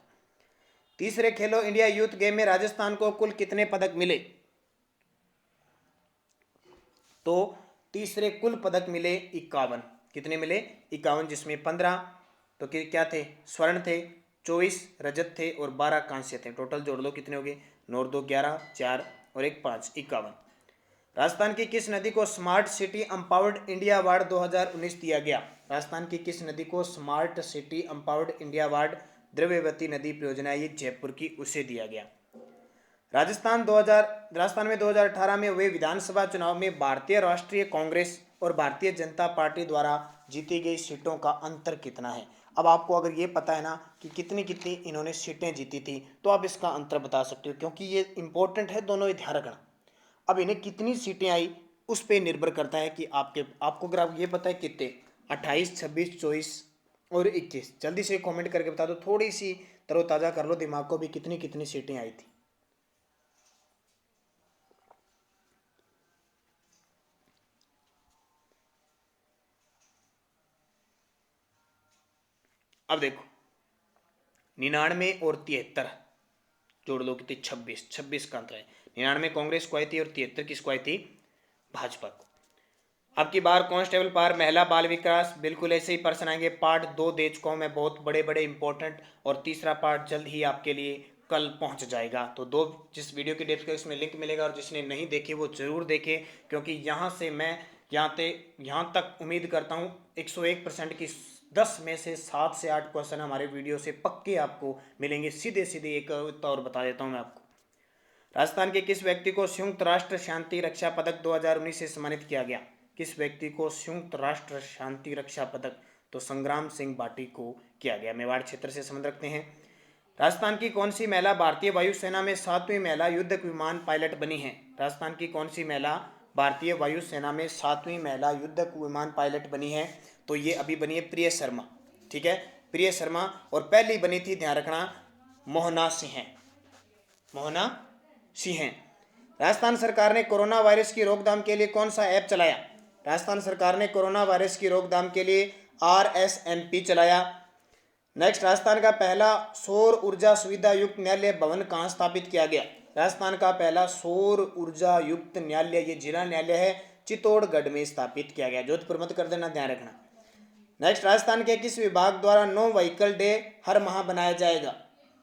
तीसरे खेलो इंडिया यूथ गेम में राजस्थान को कुल कितने पदक मिले? तो तीसरे कुल पदक मिले 51। कितने मिले? 51, जिसमें 15 तो क्या थे? स्वर्ण थे, 24 रजत थे और 12 कांस्य थे। टोटल जोड़ लो कितने हो गए? 9 2 11, 4 और 1 5, 51। राजस्थान की किस नदी को smart city empowered India award 2019 दिया गया? राजस्थान की किस नदी को smart city empowered India award, Dravyavati नदी परियोजना, ये जयपुर की, उसे दिया गया। राजस्थान में 2018 में हुए विधानसभा चुनाव में भारतीय राष्ट्रीय कांग्रेस और भारतीय जनता पार्टी द्वारा जीती गई सीटों का अंतर कितना है? अब आपको अगर ये पता है ना कि कितनी कितनी इन्होंने सीटें जीती थी, तो आप इसका अंतर बता सकते हो, क्योंकि ये इंपॉर्टेंट है, दोनों ही ध्यान रखना। अब इन्हें कितनी सीटें आई उस पर निर्भर करता है कि आपको अगर आप ये पता है कितने 28, 26, 24 और 21, जल्दी से कमेंट करके बता दो, थोड़ी सी तरोताज़ा कर लो दिमाग को भी, कितनी कितनी सीटें आई थी। अब देखो 99 और 73 जोड़ लो कितनी? 26, 26 का अंतर है। 99 कांग्रेस को आई थी और 73 किसको आई थी? भाजपा को। अब की बार कांस्टेबल पार महिला बाल विकास, बिल्कुल ऐसे ही प्रश्न आएंगे। पार्ट 2 दे चुका हूं मैं, बहुत बड़े बड़े इंपॉर्टेंट, और तीसरा पार्ट जल्द ही आपके लिए कल पहुंच जाएगा। तो दो, जिस वीडियो की डिस्क्रिप्शन में लिंक मिलेगा और जिसने नहीं देखी वो जरूर देखे, क्योंकि यहाँ से मैं यहाँ तक उम्मीद करता हूँ 101% की 10 में से 7 से 8 क्वेश्चन हमारे वीडियो से पक्के आपको मिलेंगे। सीधे सीधे एक और बता देता हूँ मैं आपको। राजस्थान के किस व्यक्ति को संयुक्त राष्ट्र शांति रक्षा पदक 2019 से सम्मानित किया गया? किस व्यक्ति को संयुक्त राष्ट्र शांति रक्षा पदक? तो संग्राम सिंह बाटी को किया गया। मेवाड़ क्षेत्र से संबंध रखते हैं। राजस्थान की कौन सी महिला भारतीय वायुसेना में 7वीं महिला युद्धक विमान पायलट बनी है? राजस्थान की कौन सी महिला भारतीय वायुसेना में 7वीं महिला युद्धक विमान पायलट बनी है? तो ये अभी बनी है प्रिय शर्मा, ठीक है, प्रिय शर्मा। और पहली बनी थी, ध्यान रखना, मोहना सिंह, मोहना सिंह। राजस्थान सरकार ने कोरोना वायरस की रोकथाम के लिए कौन सा ऐप चलाया? राजस्थान सरकार ने कोरोना वायरस की रोकथाम के लिए RSMP चलाया। नेक्स्ट, राजस्थान का पहला सौर ऊर्जा सुविधा युक्त न्यायालय भवन कहाँ स्थापित किया गया? राजस्थान का पहला सौर ऊर्जा युक्त न्यायालय, ये जिला न्यायालय है, चित्तौड़गढ़ में स्थापित किया गया। जोधपुर मत कर देना, ध्यान रखना। नेक्स्ट, राजस्थान के किस विभाग द्वारा नो व्हीकल डे हर माह बनाया जाएगा?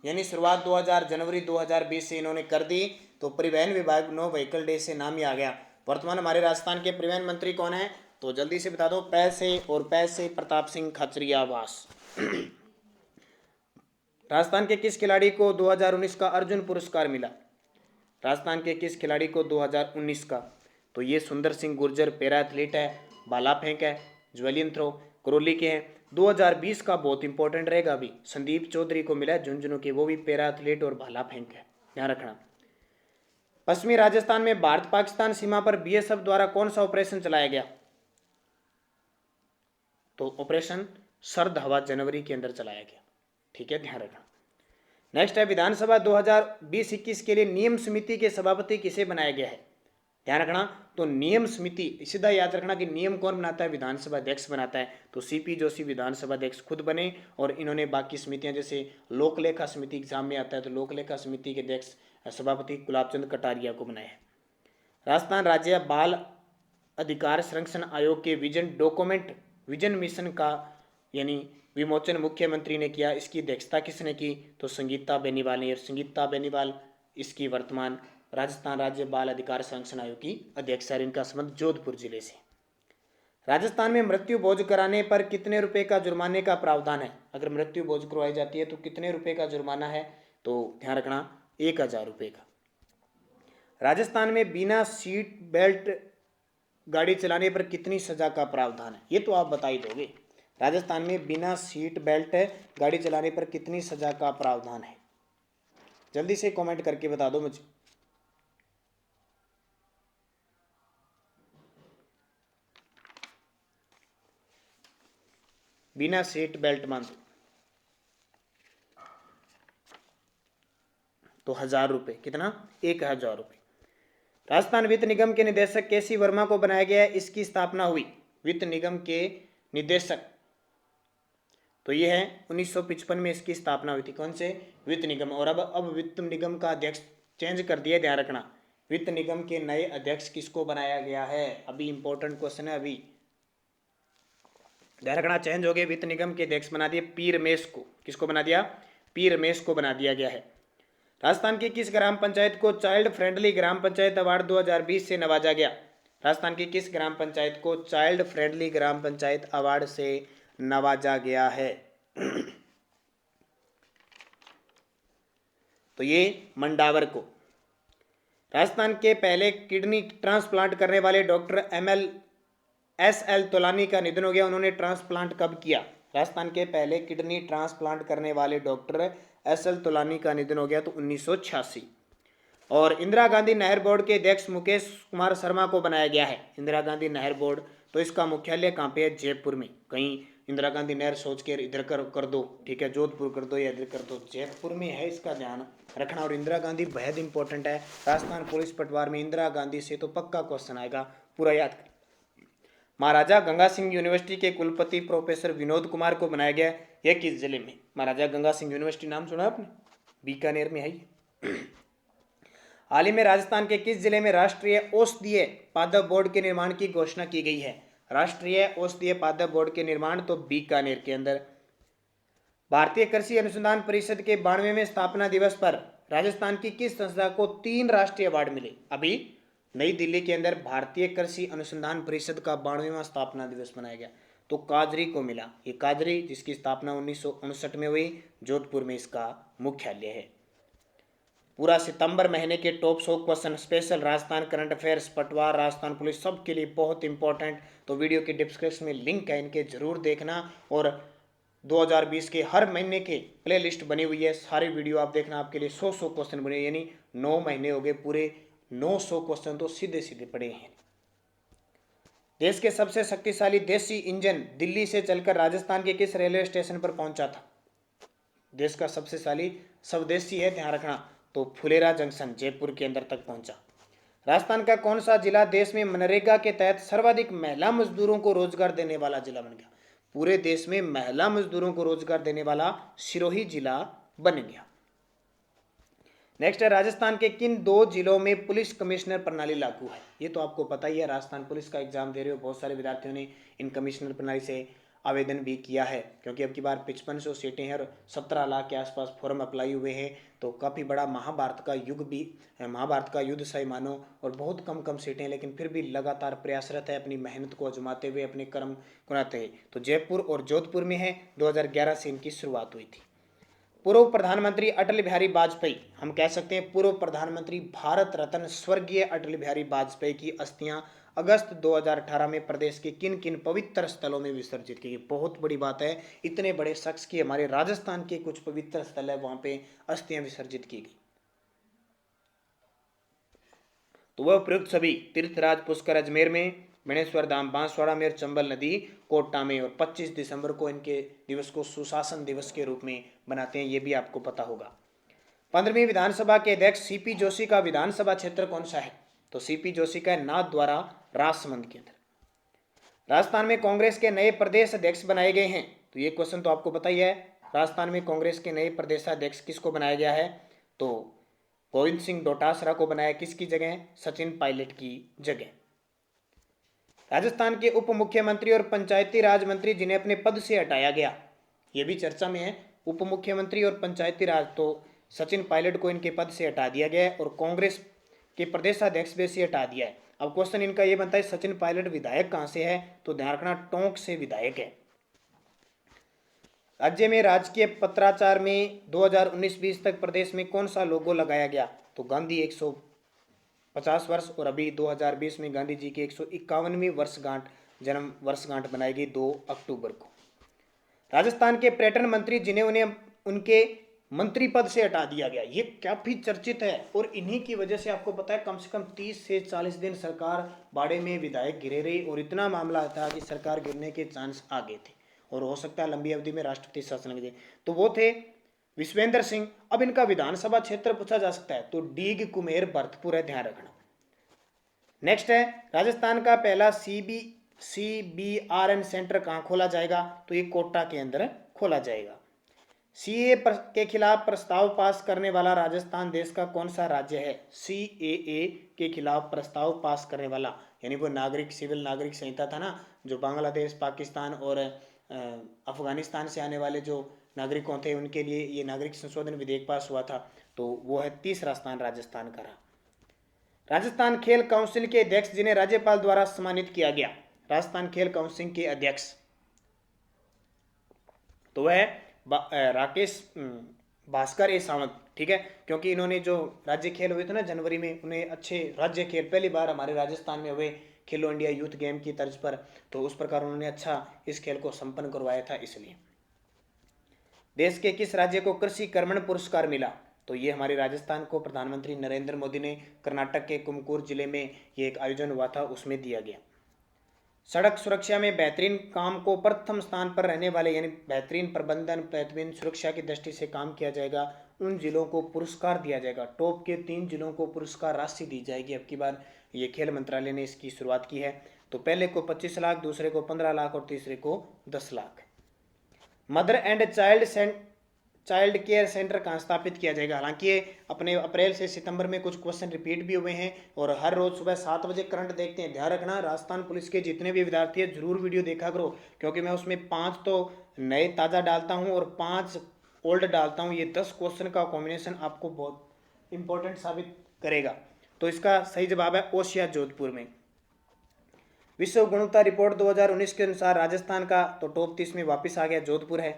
यानी शुरुआत जनवरी 2020 से इन्होंने कर दी, तो परिवहन विभाग नो व्हीकल डे से नाम ही आ गया। वर्तमान हमारे राजस्थान के परिवहन मंत्री कौन है? तो जल्दी से बता दो, पैसे प्रताप सिंह खचरियावास। राजस्थान के किस खिलाड़ी को 2019 का अर्जुन पुरस्कार मिला? राजस्थान के किस खिलाड़ी को 2019 का? तो ये सुंदर सिंह गुर्जर, पैरा एथलीट है, भाला फेंक है, ज्वेलियन थ्रो, करौली के हैं। 2020 का बहुत इंपॉर्टेंट रहेगा, अभी संदीप चौधरी को मिला है झुंझुनू के, वो भी पैरा एथलीट और भाला फेंक है, ध्यान रखना। पश्चिमी राजस्थान में भारत पाकिस्तान सीमा पर BSF द्वारा कौन सा ऑपरेशन चलाया गया? तो ऑपरेशन सर्द हवा जनवरी के अंदर चलाया गया, ठीक है, ध्यान रखना। नेक्स्ट है, विधानसभा 2020-21 के लिए नियम समिति के सभापति किसे बनाया गया है? ध्यान रखना, तो नियम समिति, सीधा याद रखना कि नियम कौन बनाता है? विधानसभा अध्यक्ष बनाता है। तो CP जोशी विधानसभा अध्यक्ष खुद बने, और इन्होंने बाकी समितियां, जैसे लोक लेखा समिति एग्जाम में आता है, तो लोक लेखा समिति के अध्यक्ष सभापति गुलाबचंद कटारिया को बनाया है। राजस्थान राज्य बाल अधिकार संरक्षण आयोग के विजन मिशन का यानी विमोचन मुख्यमंत्री ने किया। इसकी अध्यक्षता किसने की? तो संगीता बेनीवाल ने। और संगीता बेनीवाल इसकी वर्तमान राजस्थान राज्य बाल अधिकार संरक्षण आयोग की अध्यक्ष है। इनका संबंध जोधपुर जिले से। राजस्थान में मृत्यु भोज कराने पर कितने रुपए का जुर्माने का प्रावधान है? अगर मृत्यु भोज करवाई जाती है तो कितने रुपए का जुर्माना है? तो ध्यान रखना 1000 रुपये का। राजस्थान में बिना सीट बेल्ट गाड़ी चलाने पर कितनी सजा का प्रावधान है? ये तो आप बता ही दोगे। राजस्थान में बिना सीट बेल्ट गाड़ी चलाने पर कितनी सजा का प्रावधान है? जल्दी से कमेंट करके बता दो मुझे। बिना सीट बेल्ट बांधो तो 1000 रुपये। कितना? 1000 रुपये। राजस्थान वित्त निगम के निदेशक केसी वर्मा को बनाया गया है। इसकी स्थापना हुई। वित्त निगम के निदेशक तो ये है 1955 में इसकी स्थापना हुई थी। कौन से? वित्त निगम। और अब वित्त निगम का अध्यक्ष चेंज कर दिया, ध्यान रखना। वित्त निगम के नए अध्यक्ष किसको बनाया गया है? अभी इंपॉर्टेंट क्वेश्चन है, अभी ध्यान रखना। चेंज हो गए, वित्त निगम के अध्यक्ष बना दिए पी रमेश को। किसको बना दिया? पी रमेश को बना दिया गया है। राजस्थान की किस ग्राम पंचायत को चाइल्ड फ्रेंडली ग्राम पंचायत अवार्ड 2020 से नवाजा गया? राजस्थान की किस ग्राम पंचायत को चाइल्ड फ्रेंडली ग्राम पंचायत अवार्ड से नवाजा गया है? तो ये मंडावर को। राजस्थान के पहले किडनी ट्रांसप्लांट करने वाले डॉक्टर एस एल तोलानी का निधन हो गया। उन्होंने ट्रांसप्लांट कब किया? राजस्थान के पहले किडनी ट्रांसप्लांट करने वाले डॉक्टर एस एल तोलानी का निधन हो गया तो 1986। और इंदिरा गांधी नहर बोर्ड के अध्यक्ष मुकेश कुमार शर्मा को बनाया गया है। इंदिरा गांधी नहर बोर्ड तो इसका मुख्यालय कहाँ पे है? जयपुर में। कहीं इंदिरा गांधी नहर सोच के इधर कर दो, ठीक है, जोधपुर कर दो या इधर कर दो, जयपुर में है, इसका ध्यान रखना। और इंदिरा गांधी बेहद इंपॉर्टेंट है। राजस्थान पुलिस पटवार में इंदिरा गांधी से तो पक्का क्वेश्चन आएगा, पूरा याद कर। महाराजा गंगा सिंह यूनिवर्सिटी के कुलपति प्रोफेसर विनोद कुमार को बनाया गया। यह किस जिले में? महाराजा गंगा सिंह यूनिवर्सिटी नाम सुना आपने? बीकानेर में है। हाल ही में राजस्थान के किस जिले में राष्ट्रीय औषधीय पादप बोर्ड के निर्माण की घोषणा की गई है? राष्ट्रीय औषधीय पादप बोर्ड के निर्माण तो बीकानेर के अंदर। भारतीय कृषि अनुसंधान परिषद के 92वें स्थापना दिवस पर राजस्थान की किस संस्था को 3 राष्ट्रीय अवार्ड मिले? अभी नई दिल्ली के अंदर भारतीय कृषि अनुसंधान परिषद का 92वां स्थापना दिवस मनाया गया तो काजरी को मिला। ये काजरी जिसकी स्थापना 1959 में हुई, जोधपुर में इसका मुख्यालय है। पूरा सितंबर महीने के top 100 question special Rajasthan current affairs पटवार राजस्थान पुलिस सबके लिए बहुत इंपॉर्टेंट। तो वीडियो के डिस्क्रिप्शन में लिंक है, इनके जरूर देखना। और 2020 के हर महीने के प्लेलिस्ट बनी हुई है, सारे वीडियो आप देखना। आपके लिए 100 क्वेश्चन बने, यानी 9 महीने हो गए, पूरे 900 क्वेश्चन तो सीधे सीधे पड़े हैं। देश के सबसे शक्तिशाली देसी इंजन दिल्ली से चलकर राजस्थान के किस रेलवे स्टेशन पर पहुंचा था? देश का सबसे शाली स्वदेशी है, ध्यान रखना, तो फुलेरा जंक्शन जयपुर के अंदर तक पहुंचा। राजस्थान का कौन सा जिला देश में मनरेगा के तहत सर्वाधिक महिला मजदूरों को रोजगार देने वाला जिला बन गया? पूरे देश में महिला मजदूरों को रोजगार देने वाला सिरोही जिला बन गया। नेक्स्ट है, राजस्थान के किन 2 जिलों में पुलिस कमिश्नर प्रणाली लागू है? ये तो आपको पता ही है, राजस्थान पुलिस का एग्जाम दे रहे हो, बहुत सारे विद्यार्थियों ने इन कमिश्नर प्रणाली से आवेदन भी किया है, क्योंकि अब की बार 5500 सीटें हैं और 17 लाख के आसपास फॉर्म अप्लाई हुए हैं। तो काफ़ी बड़ा महाभारत का युद्ध सही मानो, और बहुत कम सीटें, लेकिन फिर भी लगातार प्रयासरत है, अपनी मेहनत को आजमाते हुए अपने कर्म कुनाते हैं। तो जयपुर और जोधपुर में है। 2011 से इनकी शुरुआत हुई थी। पूर्व प्रधानमंत्री अटल बिहारी वाजपेयी, हम कह सकते हैं पूर्व प्रधानमंत्री भारत रत्न स्वर्गीय अटल बिहारी वाजपेयी की अस्थियां अगस्त 2018 में प्रदेश के किन किन पवित्र स्थलों में विसर्जित की गई? बहुत बड़ी बात है, इतने बड़े शख्स की हमारे राजस्थान के कुछ पवित्र स्थल है, वहां पे अस्थियां विसर्जित की गई। तो वह प्रयुक्त सभी तीर्थराज पुष्कर अजमेर में, मणेश्वर धाम बांसवाड़ा में और चंबल नदी कोटा में। और 25 दिसंबर को इनके दिवस को सुशासन दिवस के रूप में बनाते हैं, ये भी आपको पता होगा। 15वीं विधानसभा के अध्यक्ष सीपी जोशी का विधानसभा क्षेत्र कौन सा है? तो सीपी जोशी का नाथ द्वारा राजसमंद के अंदर। राजस्थान में कांग्रेस के नए प्रदेश अध्यक्ष बनाए गए हैं, तो ये क्वेश्चन तो आपको पता ही है। राजस्थान में कांग्रेस के नए प्रदेशाध्यक्ष किसको बनाया गया है? तो गोविंद सिंह डोटासरा को बनाया, किसकी जगह? सचिन पायलट की जगह। राजस्थान के उप मुख्यमंत्री और पंचायती राज मंत्री जिन्हें अपने पद से हटाया गया, ये भी चर्चा में है। उप मुख्यमंत्री और पंचायती राज, तो सचिन पायलट को इनके पद से हटा दिया गया है। और कांग्रेस कि प्रदेशाध्यक्ष पे से हटा दिया है। अब क्वेश्चन इनका ये बनता है सचिन पायलट विधायक कहाँ से है, तो ध्यान रखना टोंक से विधायक है। राज्य में राजकीय पत्राचार में 2019-20 तक प्रदेश में कौन सा लोगो लगाया गया, तो गांधी 150 वर्ष, और अभी 2020 में गांधी जी की 151वीं वर्षगांठ जन्म वर्षगांठ बनाई गई 2 अक्टूबर को। राजस्थान के पर्यटन मंत्री जिन्हें उन्हें उनके मंत्री पद से हटा दिया गया, ये काफी चर्चित है, और इन्हीं की वजह से आपको पता है कम से कम 30 से 40 दिन सरकार बाड़े में विधायक घिरे रही, और इतना मामला था कि सरकार गिरने के चांस आगे थे, और हो सकता है लंबी अवधि में राष्ट्रपति शासन लगे। तो वो थे विश्वेंद्र सिंह। अब इनका विधानसभा क्षेत्र पूछा जा सकता है, तो डीग कुमेर भरतपुर है, ध्यान रखना। नेक्स्ट है राजस्थान का पहला CBRN सेंटर कहाँ खोला जाएगा, तो ये कोटा के अंदर खोला जाएगा। CAA के खिलाफ प्रस्ताव पास करने वाला राजस्थान देश का कौन सा राज्य है, CAA के खिलाफ प्रस्ताव पास करने वाला, यानी वो सिविल नागरिक संहिता था ना, जो बांग्लादेश, पाकिस्तान और अफगानिस्तान से आने वाले जो नागरिकों थे उनके लिए ये नागरिक संशोधन विधेयक पास हुआ था, तो वो है तीसरा स्थान राजस्थान का रहा। राजस्थान खेल काउंसिल के अध्यक्ष जिन्हें राज्यपाल द्वारा सम्मानित किया गया, राजस्थान खेल काउंसिल के अध्यक्ष, तो वह राकेश भास्कर ए सावंत, ठीक है, क्योंकि इन्होंने जो राज्य खेल हुए थे ना जनवरी में, उन्हें अच्छे राज्य खेल पहली बार हमारे राजस्थान में हुए खेलो इंडिया यूथ गेम की तर्ज पर, तो उस प्रकार उन्होंने अच्छा इस खेल को संपन्न करवाया था। इसलिए देश के किस राज्य को कृषि कर्मण पुरस्कार मिला, तो ये हमारे राजस्थान को प्रधानमंत्री नरेंद्र मोदी ने कर्नाटक के तुमकुर जिले में ये एक आयोजन हुआ था उसमें दिया गया। सड़क सुरक्षा में बेहतरीन काम को प्रथम स्थान पर रहने वाले, यानी बेहतरीन प्रबंधन बेहतरीन सुरक्षा की दृष्टि से काम किया जाएगा, उन जिलों को पुरस्कार दिया जाएगा। टॉप के 3 जिलों को पुरस्कार राशि दी जाएगी। अब की बार ये खेल मंत्रालय ने इसकी शुरुआत की है, तो पहले को 25 लाख, दूसरे को 15 लाख और तीसरे को 10 lakh. Mother and child care centre कहाँ स्थापित किया जाएगा, हालांकि ये अपने अप्रैल से सितंबर में कुछ क्वेश्चन रिपीट भी हुए हैं, और हर रोज सुबह 7 बजे करंट देखते हैं। ध्यान रखना राजस्थान पुलिस के जितने भी विद्यार्थी हैं जरूर वीडियो देखा करो, क्योंकि मैं उसमें 5 तो नए ताज़ा डालता हूँ और 5 ओल्ड डालता हूँ। ये 10 क्वेश्चन का कॉम्बिनेशन आपको बहुत इंपॉर्टेंट साबित करेगा। तो इसका सही जवाब है ओसिया जोधपुर में। विश्व गुणवत्ता रिपोर्ट 2019 के अनुसार राजस्थान का तो टॉप 30 में वापस आ गया, जोधपुर है।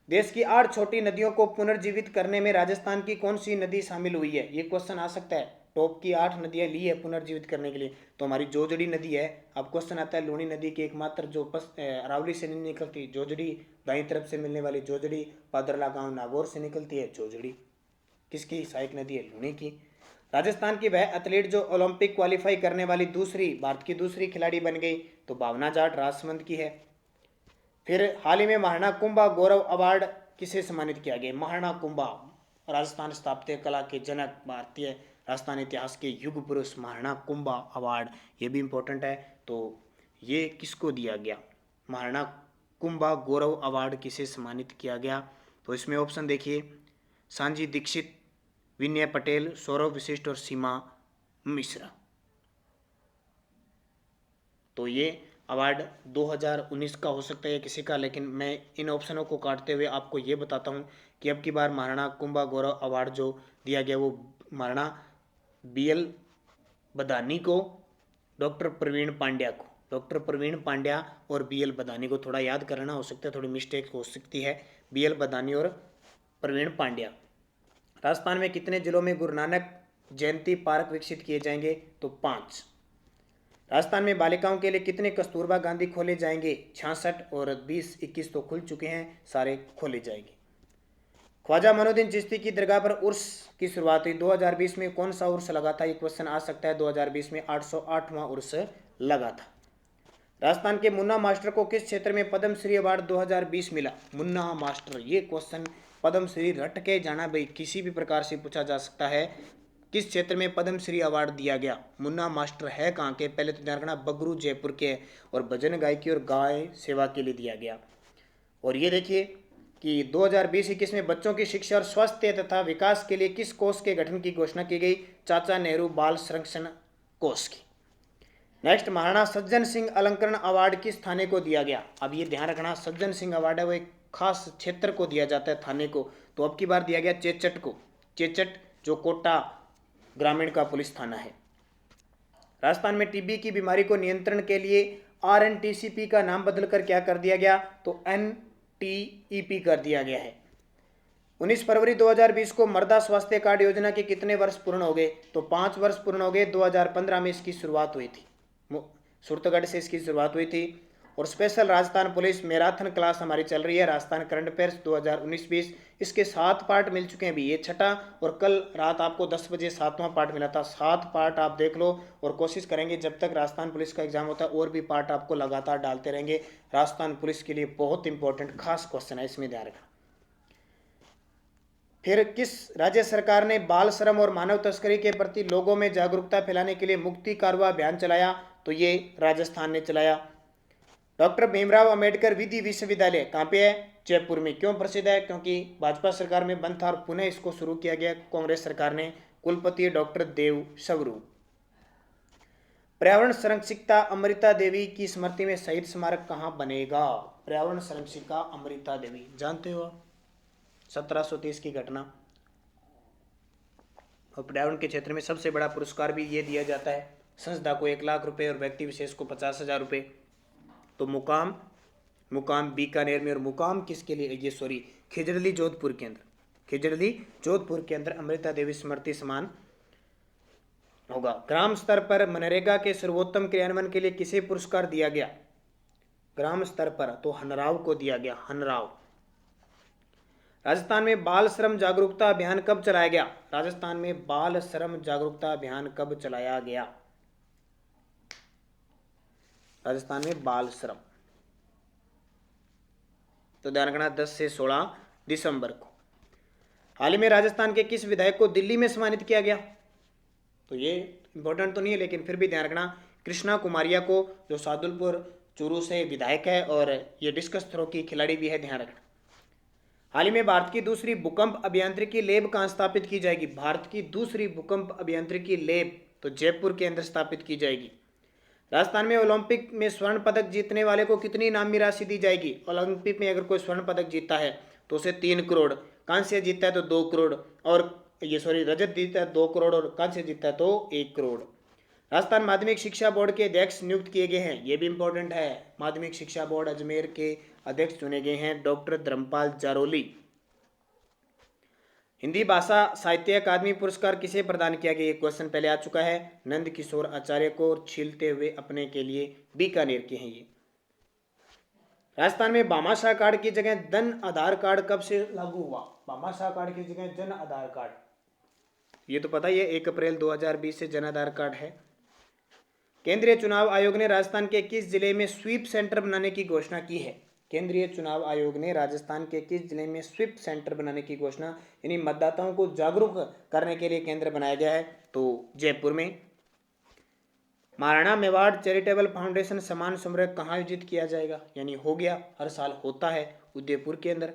देश की 8 छोटी नदियों को पुनर्जीवित करने में राजस्थान की कौन सी नदी शामिल हुई है, ये क्वेश्चन आ सकता है। टॉप की 8 नदियां ली है पुनर्जीवित करने के लिए, तो हमारी जोजड़ी नदी है। अब क्वेश्चन आता है लूणी नदी की एकमात्र जो अरावली से नहीं निकलती जोजड़ी, दाईं तरफ से मिलने वाली जोजड़ी, पादरला गांव नागौर से निकलती है जोजड़ी, किसकी सहायक नदी है, लूणी की। राजस्थान की वह एथलीट जो ओलंपिक क्वालिफाई करने वाली भारत की दूसरी खिलाड़ी बन गई, तो भावना जाट राजसमंद की है। फिर हाल ही में महाराणा कुंभा गौरव अवार्ड किसे सम्मानित किया गया, महाराणा कुंभा राजस्थान स्थापत्य कला के जनक, भारतीय राजस्थान इतिहास के युग पुरुष महाराणा कुंभा अवार्ड, ये भी इम्पोर्टेंट है। तो ये किसको दिया गया, महाराणा कुंभा गौरव अवार्ड किसे सम्मानित किया गया, तो इसमें ऑप्शन देखिए सांजी दीक्षित, विनय पटेल, सौरभ विशिष्ट और सीमा मिश्रा। तो ये अवार्ड 2019 का हो सकता है किसी का, लेकिन मैं इन ऑप्शनों को काटते हुए आपको ये बताता हूँ कि अब की बार महाराणा कुंभा गौरव अवार्ड जो दिया गया वो महाराणा BL बदानी को, डॉक्टर प्रवीण पांड्या को, डॉक्टर प्रवीण पांड्या और BL बदानी को थोड़ा याद करना, हो सकता है थोड़ी मिस्टेक हो सकती है, BL बदानी और प्रवीण पांड्या। राजस्थान में कितने जिलों में गुरु नानक जयंती पार्क विकसित किए जाएंगे, तो 5। राजस्थान में बालिकाओं के लिए कितने कस्तूरबा गांधी खोले जाएंगे, 66, और 20-21 तो खुल चुके हैं, सारे खोले जाएंगे। ख्वाजा मोइनुद्दीन चिश्ती की दरगाह पर उर्स की शुरुआत हुई, 2020 में कौन सा उर्स लगा था, ये क्वेश्चन आ सकता है। 2020 में 808वां उर्स लगा था। राजस्थान के मुन्ना मास्टर को किस क्षेत्र में पद्मश्री अवार्ड 2020 मिला, मुन्ना मास्टर, ये क्वेश्चन पद्मश्री रट के जाना भाई, किसी भी प्रकार से पूछा जा सकता है। किस क्षेत्र में पद्मश्री अवार्ड दिया गया, मुन्ना मास्टर है कहाँ के, पहले तो ध्यान रखना बगरू जयपुर के, और भजन गायकी और गाय सेवा के लिए दिया गया। और ये देखिए कि 2020-21 में बच्चों की शिक्षा और स्वास्थ्य तथा विकास के लिए किस कोष के गठन की घोषणा की गई, चाचा नेहरू बाल संरक्षण कोष की। नेक्स्ट, महाराणा सज्जन सिंह अलंकरण अवार्ड किस थाने को दिया गया, अब ये ध्यान रखना सज्जन सिंह अवार्ड है वो एक खास क्षेत्र को दिया जाता है थाने को, तो अब की बार दिया गया चेचट को। चेचट जो कोटा ग्रामीण का पुलिस थाना है। राजस्थान में टीबी की बीमारी को नियंत्रण के लिए RNTCP का नाम बदलकर क्या कर दिया गया, तो NTEP कर दिया गया है। 19 फरवरी 2020 को मृदा स्वास्थ्य कार्ड योजना के कितने वर्ष पूर्ण हो गए, तो 5 वर्ष पूर्ण हो गए। 2015 में इसकी शुरुआत हुई थी, सूरतगढ़ से इसकी शुरुआत हुई थी। और special Rajasthan police marathon class हमारी चल रही है, राजस्थान करंट अफेयर्स 2019-20। इसके 7 पार्ट मिल चुके हैं अभी, ये छठा, और कल रात आपको 10 बजे 7वां पार्ट मिला था। 7 पार्ट आप देख लो, और कोशिश करेंगे जब तक राजस्थान पुलिस का एग्जाम होता है और भी पार्ट आपको लगातार डालते रहेंगे। राजस्थान पुलिस के लिए बहुत इंपॉर्टेंट खास क्वेश्चन है, इसमें ध्यान रखना। फिर किस राज्य सरकार ने बाल श्रम और मानव तस्करी के प्रति लोगों में जागरूकता फैलाने के लिए मुक्ति कारवा अभियान चलाया, तो ये राजस्थान ने चलाया। डॉक्टर भीमराव अंबेडकर विधि विश्वविद्यालय कहाँ पे है, जयपुर में। क्यों प्रसिद्ध है, क्योंकि भाजपा सरकार में बंद था और पुनः इसको शुरू किया गया कांग्रेस सरकार ने। कुलपति डॉक्टर देव सवरू। पर्यावरण संरक्षिका अमृता देवी की स्मृति में शहीद स्मारक कहाँ बनेगा, पर्यावरण संरक्षिका अमृता देवी, जानते हो 1730 की घटना। और पर्यावरण के क्षेत्र में सबसे बड़ा पुरस्कार भी ये दिया जाता है, संस्था को 1 लाख रुपए और व्यक्ति विशेष को 50,000 रुपए। तो मुकाम बीकानेर में, और मुकाम किसके लिए, ये सॉरी खिजड़ली जोधपुर के अंदर अमृता देवी स्मृति सम्मान होगा। ग्राम स्तर पर मनरेगा के सर्वोत्तम क्रियान्वयन के लिए किसे पुरस्कार दिया गया, ग्राम स्तर पर, तो हनराव को दिया गया, हनराव। राजस्थान में बाल श्रम जागरूकता अभियान कब चलाया गया, राजस्थान में बाल श्रम जागरूकता अभियान कब चलाया गया, राजस्थान में बाल श्रम, तो ध्यान रखना 10 से 16 दिसंबर को। हाल ही में राजस्थान के किस विधायक को दिल्ली में सम्मानित किया गया, तो ये इंपॉर्टेंट तो नहीं है लेकिन फिर भी ध्यान रखना, कृष्णा कुमारिया को, जो सादुलपुर चूरू से विधायक है और ये डिस्कस थ्रो की खिलाड़ी भी है, ध्यान रखना। हाल ही में भारत की दूसरी भूकंप अभियांत्रिकी लैब कहाँ स्थापित की जाएगी, भारत की दूसरी भूकंप अभियांत्रिकी लैब तो जयपुर के अंदर स्थापित की जाएगी। राजस्थान में ओलंपिक में स्वर्ण पदक जीतने वाले को कितनी इनामी राशि दी जाएगी, ओलंपिक में अगर कोई स्वर्ण पदक जीता है तो उसे 3 करोड़, कांस्य जीतता है तो 2 करोड़, और रजत जीतता है 2 करोड़, और कांस्य जीतता है तो 1 करोड़। राजस्थान माध्यमिक शिक्षा बोर्ड के अध्यक्ष नियुक्त किए गए हैं, ये भी इंपॉर्टेंट है। माध्यमिक शिक्षा बोर्ड अजमेर के अध्यक्ष चुने गए हैं डॉक्टर धर्मपाल जारोली। हिंदी भाषा साहित्य अकादमी पुरस्कार किसे प्रदान किया गया, ये क्वेश्चन पहले आ चुका है, नंद किशोर आचार्य को, और छीलते हुए अपने के लिए बीकानेर के हैं ये। राजस्थान में भामाशाह कार्ड की जगह जन आधार कार्ड कब से लागू हुआ, भामाशाह कार्ड की जगह जन आधार कार्ड, ये तो पता ही है 1 अप्रैल 2020 से जन आधार कार्ड है। केंद्रीय चुनाव आयोग ने राजस्थान के किस जिले में स्वीप सेंटर बनाने की घोषणा की है, केंद्रीय चुनाव आयोग ने राजस्थान के किस जिले में स्वीप सेंटर बनाने की घोषणा, यानी मतदाताओं को जागरूक करने के लिए केंद्र बनाया गया है, तो जयपुर में। महाराणा मेवाड़ चैरिटेबल फाउंडेशन सम्मान समारोह कहाँ आयोजित किया जाएगा, यानी हो गया, हर साल होता है उदयपुर के अंदर।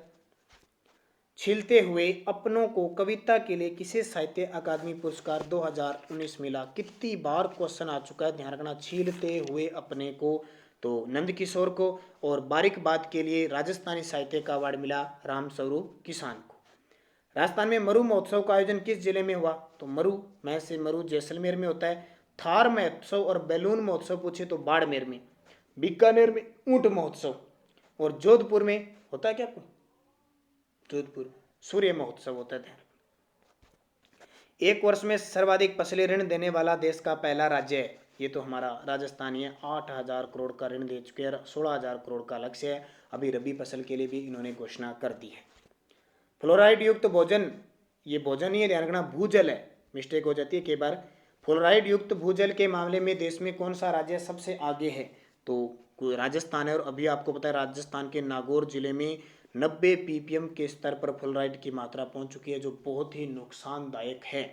छीलते हुए अपनों को कविता के लिए किसे साहित्य अकादमी पुरस्कार 2019 मिला, कितनी बार क्वेश्चन आ चुका है, ध्यान रखना। छीलते हुए अपने को तो नंद किशोर को, और बारीक बात के लिए राजस्थानी साहित्य का अवार्ड मिला रामस्वरूप किसान को। राजस्थान में मरु महोत्सव का आयोजन किस जिले में हुआ, तो मरु जैसलमेर में होता है। थार महोत्सव और बैलून महोत्सव पूछे तो बाड़मेर में। बीकानेर में ऊंट महोत्सव, और जोधपुर में होता है क्या, जोधपुर सूर्य महोत्सव होता है। एक वर्ष में सर्वाधिक फसली ऋण देने वाला देश का पहला राज्य है, ये तो हमारा राजस्थान ही है। 8,000 करोड़ का ऋण दे चुके हैं, 16,000 करोड़ का लक्ष्य है। अभी रबी फसल के लिए भी इन्होंने घोषणा कर दी है। फ्लोराइड युक्त भोजन, ये भोजन ही है, ध्यान रखना, भूजल है, मिस्टेक हो जाती है कई बार। फ्लोराइड युक्त भूजल के मामले में देश में कौन सा राज्य सबसे आगे है, तो राजस्थान है। और अभी आपको पता है राजस्थान के नागौर जिले में 90 ppm के स्तर पर फ्लोराइड की मात्रा पहुंच चुकी है, जो बहुत ही नुकसानदायक है।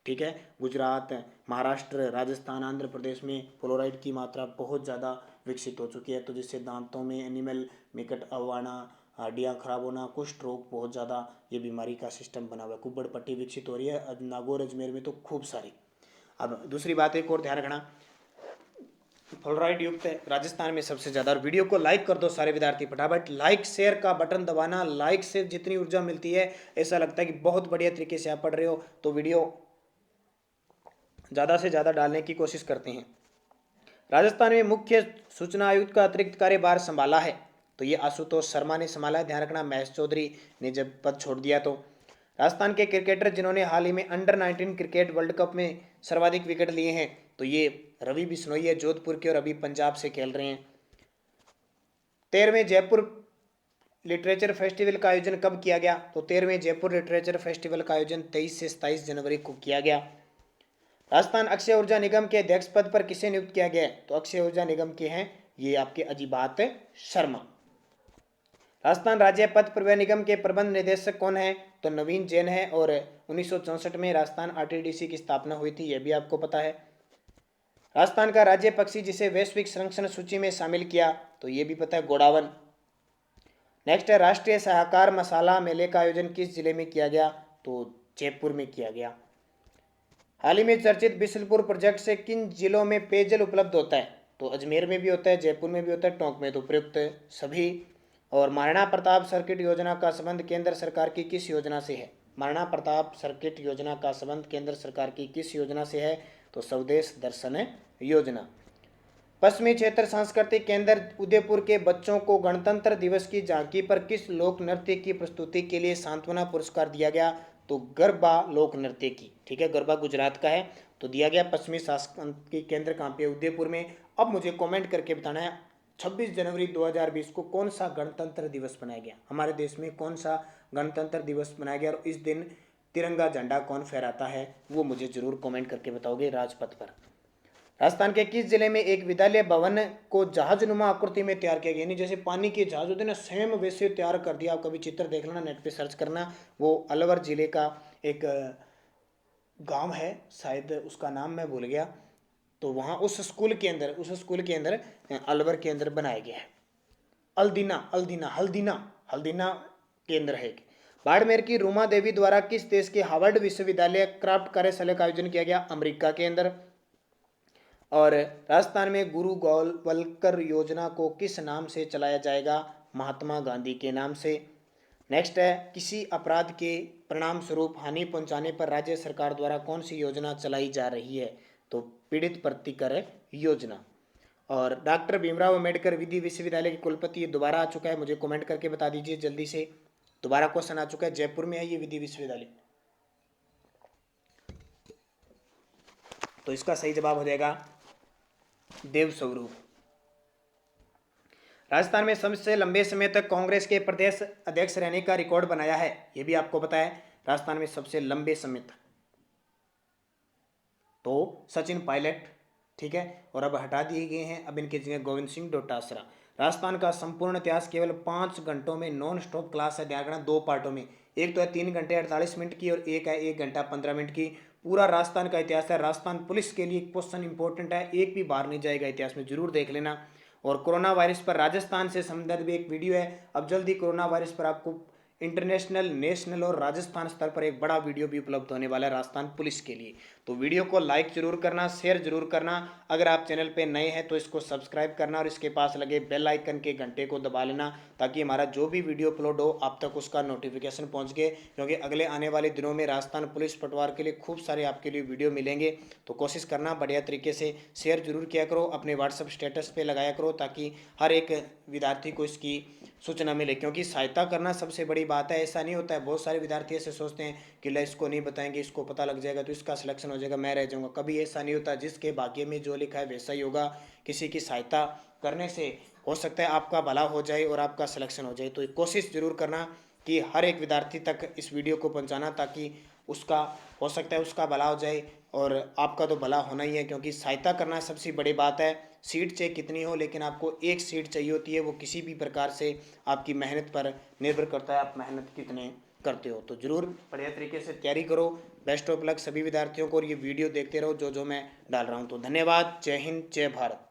ठीक है, गुजरात, महाराष्ट्र, राजस्थान, आंध्र प्रदेश में फ्लोराइड की मात्रा बहुत ज़्यादा विकसित हो चुकी है, तो जिससे दांतों में एनिमल निकट अवाना, हड्डियाँ खराब होना, कुष्ठ रोग, बहुत ज़्यादा ये बीमारी का सिस्टम बना हुआ है। कुब्बड़ पट्टी विकसित हो रही है नागौर अजमेर में तो खूब सारी। अब दूसरी बात एक और ध्यान रखना, फ्लोराइड युक्त राजस्थान में सबसे ज्यादा। और वीडियो को लाइक कर दो सारे विद्यार्थी, फटाफट लाइक शेयर का बटन दबाना। लाइक से जितनी ऊर्जा मिलती है, ऐसा लगता है कि बहुत बढ़िया तरीके से आप पढ़ रहे हो, तो वीडियो ज़्यादा से ज़्यादा डालने की कोशिश करते हैं। राजस्थान में मुख्य सूचना आयुक्त का अतिरिक्त कार्यभार संभाला है तो ये आशुतोष शर्मा ने संभाला है। ध्यान रखना, महेश चौधरी ने जब पद छोड़ दिया तो। राजस्थान के क्रिकेटर जिन्होंने हाल ही में अंडर-19 क्रिकेट वर्ल्ड कप में सर्वाधिक विकेट लिए हैं तो ये रवि बिश्नोई है, जोधपुर के, और अभी पंजाब से खेल रहे हैं। 13वें जयपुर लिटरेचर फेस्टिवल का आयोजन कब किया गया तो 13वें जयपुर लिटरेचर फेस्टिवल का आयोजन 23 से 27 जनवरी को किया गया। राजस्थान अक्षय ऊर्जा निगम के अध्यक्ष पद पर किसे नियुक्त किया गया तो अक्षय ऊर्जा निगम के हैं ये आपके अजीबात शर्मा। राजस्थान राज्य पथ परिवहन निगम के प्रबंध निदेशक कौन है तो नवीन जैन है, और 1964 में राजस्थान आरटीडीसी की स्थापना हुई थी, यह भी आपको पता है। राजस्थान का राज्य पक्षी जिसे वैश्विक संरक्षण सूची में शामिल किया तो ये भी पता है, गोडावन। नेक्स्ट है, राष्ट्रीय सहकार मसाला मेले का आयोजन किस जिले में किया गया तो जयपुर में किया गया। हाल ही में चर्चित बिशनपुर प्रोजेक्ट से किन जिलों में पेयजल उपलब्ध होता है तो अजमेर में भी होता है, जयपुर में भी होता है, टोंक में तो प्रयुक्त सभी। और महाराणा प्रताप सर्किट योजना का संबंध केंद्र सरकार की किस योजना से है। महाराणा प्रताप सर्किट योजना का संबंध केंद्र सरकार की किस योजना से है तो स्वदेश दर्शन योजना। पश्चिमी क्षेत्र सांस्कृतिक केंद्र उदयपुर के बच्चों को गणतंत्र दिवस की झांकी पर किस लोक नृत्य की प्रस्तुति के लिए सांत्वना पुरस्कार दिया गया तो गरबा लोक नृत्य की। ठीक है, गरबा गुजरात का है तो दिया गया पश्चिमी सांस्कृतिक केंद्र कहाँ पे, उदयपुर में। अब मुझे कमेंट करके बताना है 26 जनवरी 2020 को कौन सा गणतंत्र दिवस मनाया गया, हमारे देश में कौन सा गणतंत्र दिवस मनाया गया, और इस दिन तिरंगा झंडा कौन फहराता है वो मुझे जरूर कमेंट करके बताओगे राजपथ पर। राजस्थान के किस जिले में एक विद्यालय भवन को जहाजनुमा आकृति में तैयार किया गया, यानी जैसे पानी के जहाज होते हैं ना, सेम वैसे तैयार कर दिया। आप कभी चित्र देख लेना, नेट पे सर्च करना, वो अलवर जिले का एक गांव है, शायद उसका नाम मैं भूल गया, तो वहाँ उस स्कूल के अंदर अलवर के अंदर बनाया गया है। हल्दीना के अंदर है। बाड़मेर की रूमा देवी द्वारा किस देश के हार्वर्ड विश्वविद्यालय क्राफ्ट कार्यशाला का आयोजन किया गया, अमेरिका के अंदर। और राजस्थान में गुरु गोलवलकर योजना को किस नाम से चलाया जाएगा, महात्मा गांधी के नाम से। नेक्स्ट है, किसी अपराध के परिणाम स्वरूप हानि पहुंचाने पर राज्य सरकार द्वारा कौन सी योजना चलाई जा रही है तो पीड़ित प्रतिकर योजना। और डॉक्टर भीमराव अंबेडकर विधि विश्वविद्यालय के कुलपति दोबारा आ चुका है, मुझे कमेंट करके बता दीजिए जल्दी से। दोबारा क्वेश्चन आ चुका है, जयपुर में है ये विधि विश्वविद्यालय, तो इसका सही जवाब हो जाएगा देव स्वरूप। राजस्थान में सबसे लंबे समय तक कांग्रेस के प्रदेश अध्यक्ष रहने का रिकॉर्ड बनाया है, यह भी आपको पता है। राजस्थान में सबसे लंबे समय तक तो सचिन पायलट, ठीक है, और अब हटा दिए गए हैं, अब इनके जगह गोविंद सिंह डोटासरा। राजस्थान का संपूर्ण इतिहास केवल 5 घंटों में नॉन स्टॉप क्लास है, ध्यान रखना, 2 पार्टों में, एक तो है 3 घंटे 48 मिनट की और एक है 1 घंटा 15 मिनट की। पूरा राजस्थान का इतिहास है। राजस्थान पुलिस के लिए क्वेश्चन इंपॉर्टेंट है, एक भी बार नहीं जाएगा इतिहास में, जरूर देख लेना। और कोरोना वायरस पर राजस्थान से संदर्भ एक वीडियो है, अब जल्दी कोरोना वायरस पर आपको इंटरनेशनल, नेशनल और राजस्थान स्तर पर एक बड़ा वीडियो भी उपलब्ध होने वाला है राजस्थान पुलिस के लिए। तो वीडियो को लाइक जरूर करना, शेयर जरूर करना। अगर आप चैनल पे नए हैं तो इसको सब्सक्राइब करना और इसके पास लगे बेल आइकन के घंटे को दबा लेना, ताकि हमारा जो भी वीडियो अपलोड हो आप तक उसका नोटिफिकेशन पहुंच गए, क्योंकि अगले आने वाले दिनों में राजस्थान पुलिस पटवार के लिए खूब सारे आपके लिए वीडियो मिलेंगे। तो कोशिश करना बढ़िया तरीके से शेयर जरूर किया करो, अपने व्हाट्सअप स्टेटस पर लगाया करो, ताकि हर एक विद्यार्थी को इसकी सूचना मिले, क्योंकि सहायता करना सबसे बड़ी बात है। ऐसा नहीं होता है, बहुत सारे विद्यार्थी ऐसे सोचते हैं कि ले इसको नहीं बताएंगे, इसको पता लग जाएगा तो इसका सिलेक्शन हो जाएगा, मैं रह जाऊंगा। कभी ऐसा नहीं होता, जिसके भाग्य में जो लिखा है वैसा ही होगा। किसी की सहायता करने से हो सकता है आपका भला हो जाए और आपका सिलेक्शन हो जाए। तो कोशिश जरूर करना कि हर एक विद्यार्थी तक इस वीडियो को पहुंचाना, ताकि उसका हो सकता है उसका भला हो जाए और आपका तो भला होना ही है, क्योंकि सहायता करना सबसे बड़ी बात है। सीट चाहे कितनी हो, लेकिन आपको एक सीट चाहिए होती है, वो किसी भी प्रकार से आपकी मेहनत पर निर्भर करता है, आप मेहनत कितने करते हो। तो जरूर बढ़िया तरीके से तैयारी करो। बेस्ट ऑफ लक सभी विद्यार्थियों को, और ये वीडियो देखते रहो जो जो मैं डाल रहा हूँ। तो धन्यवाद, जय हिंद, जय भारत।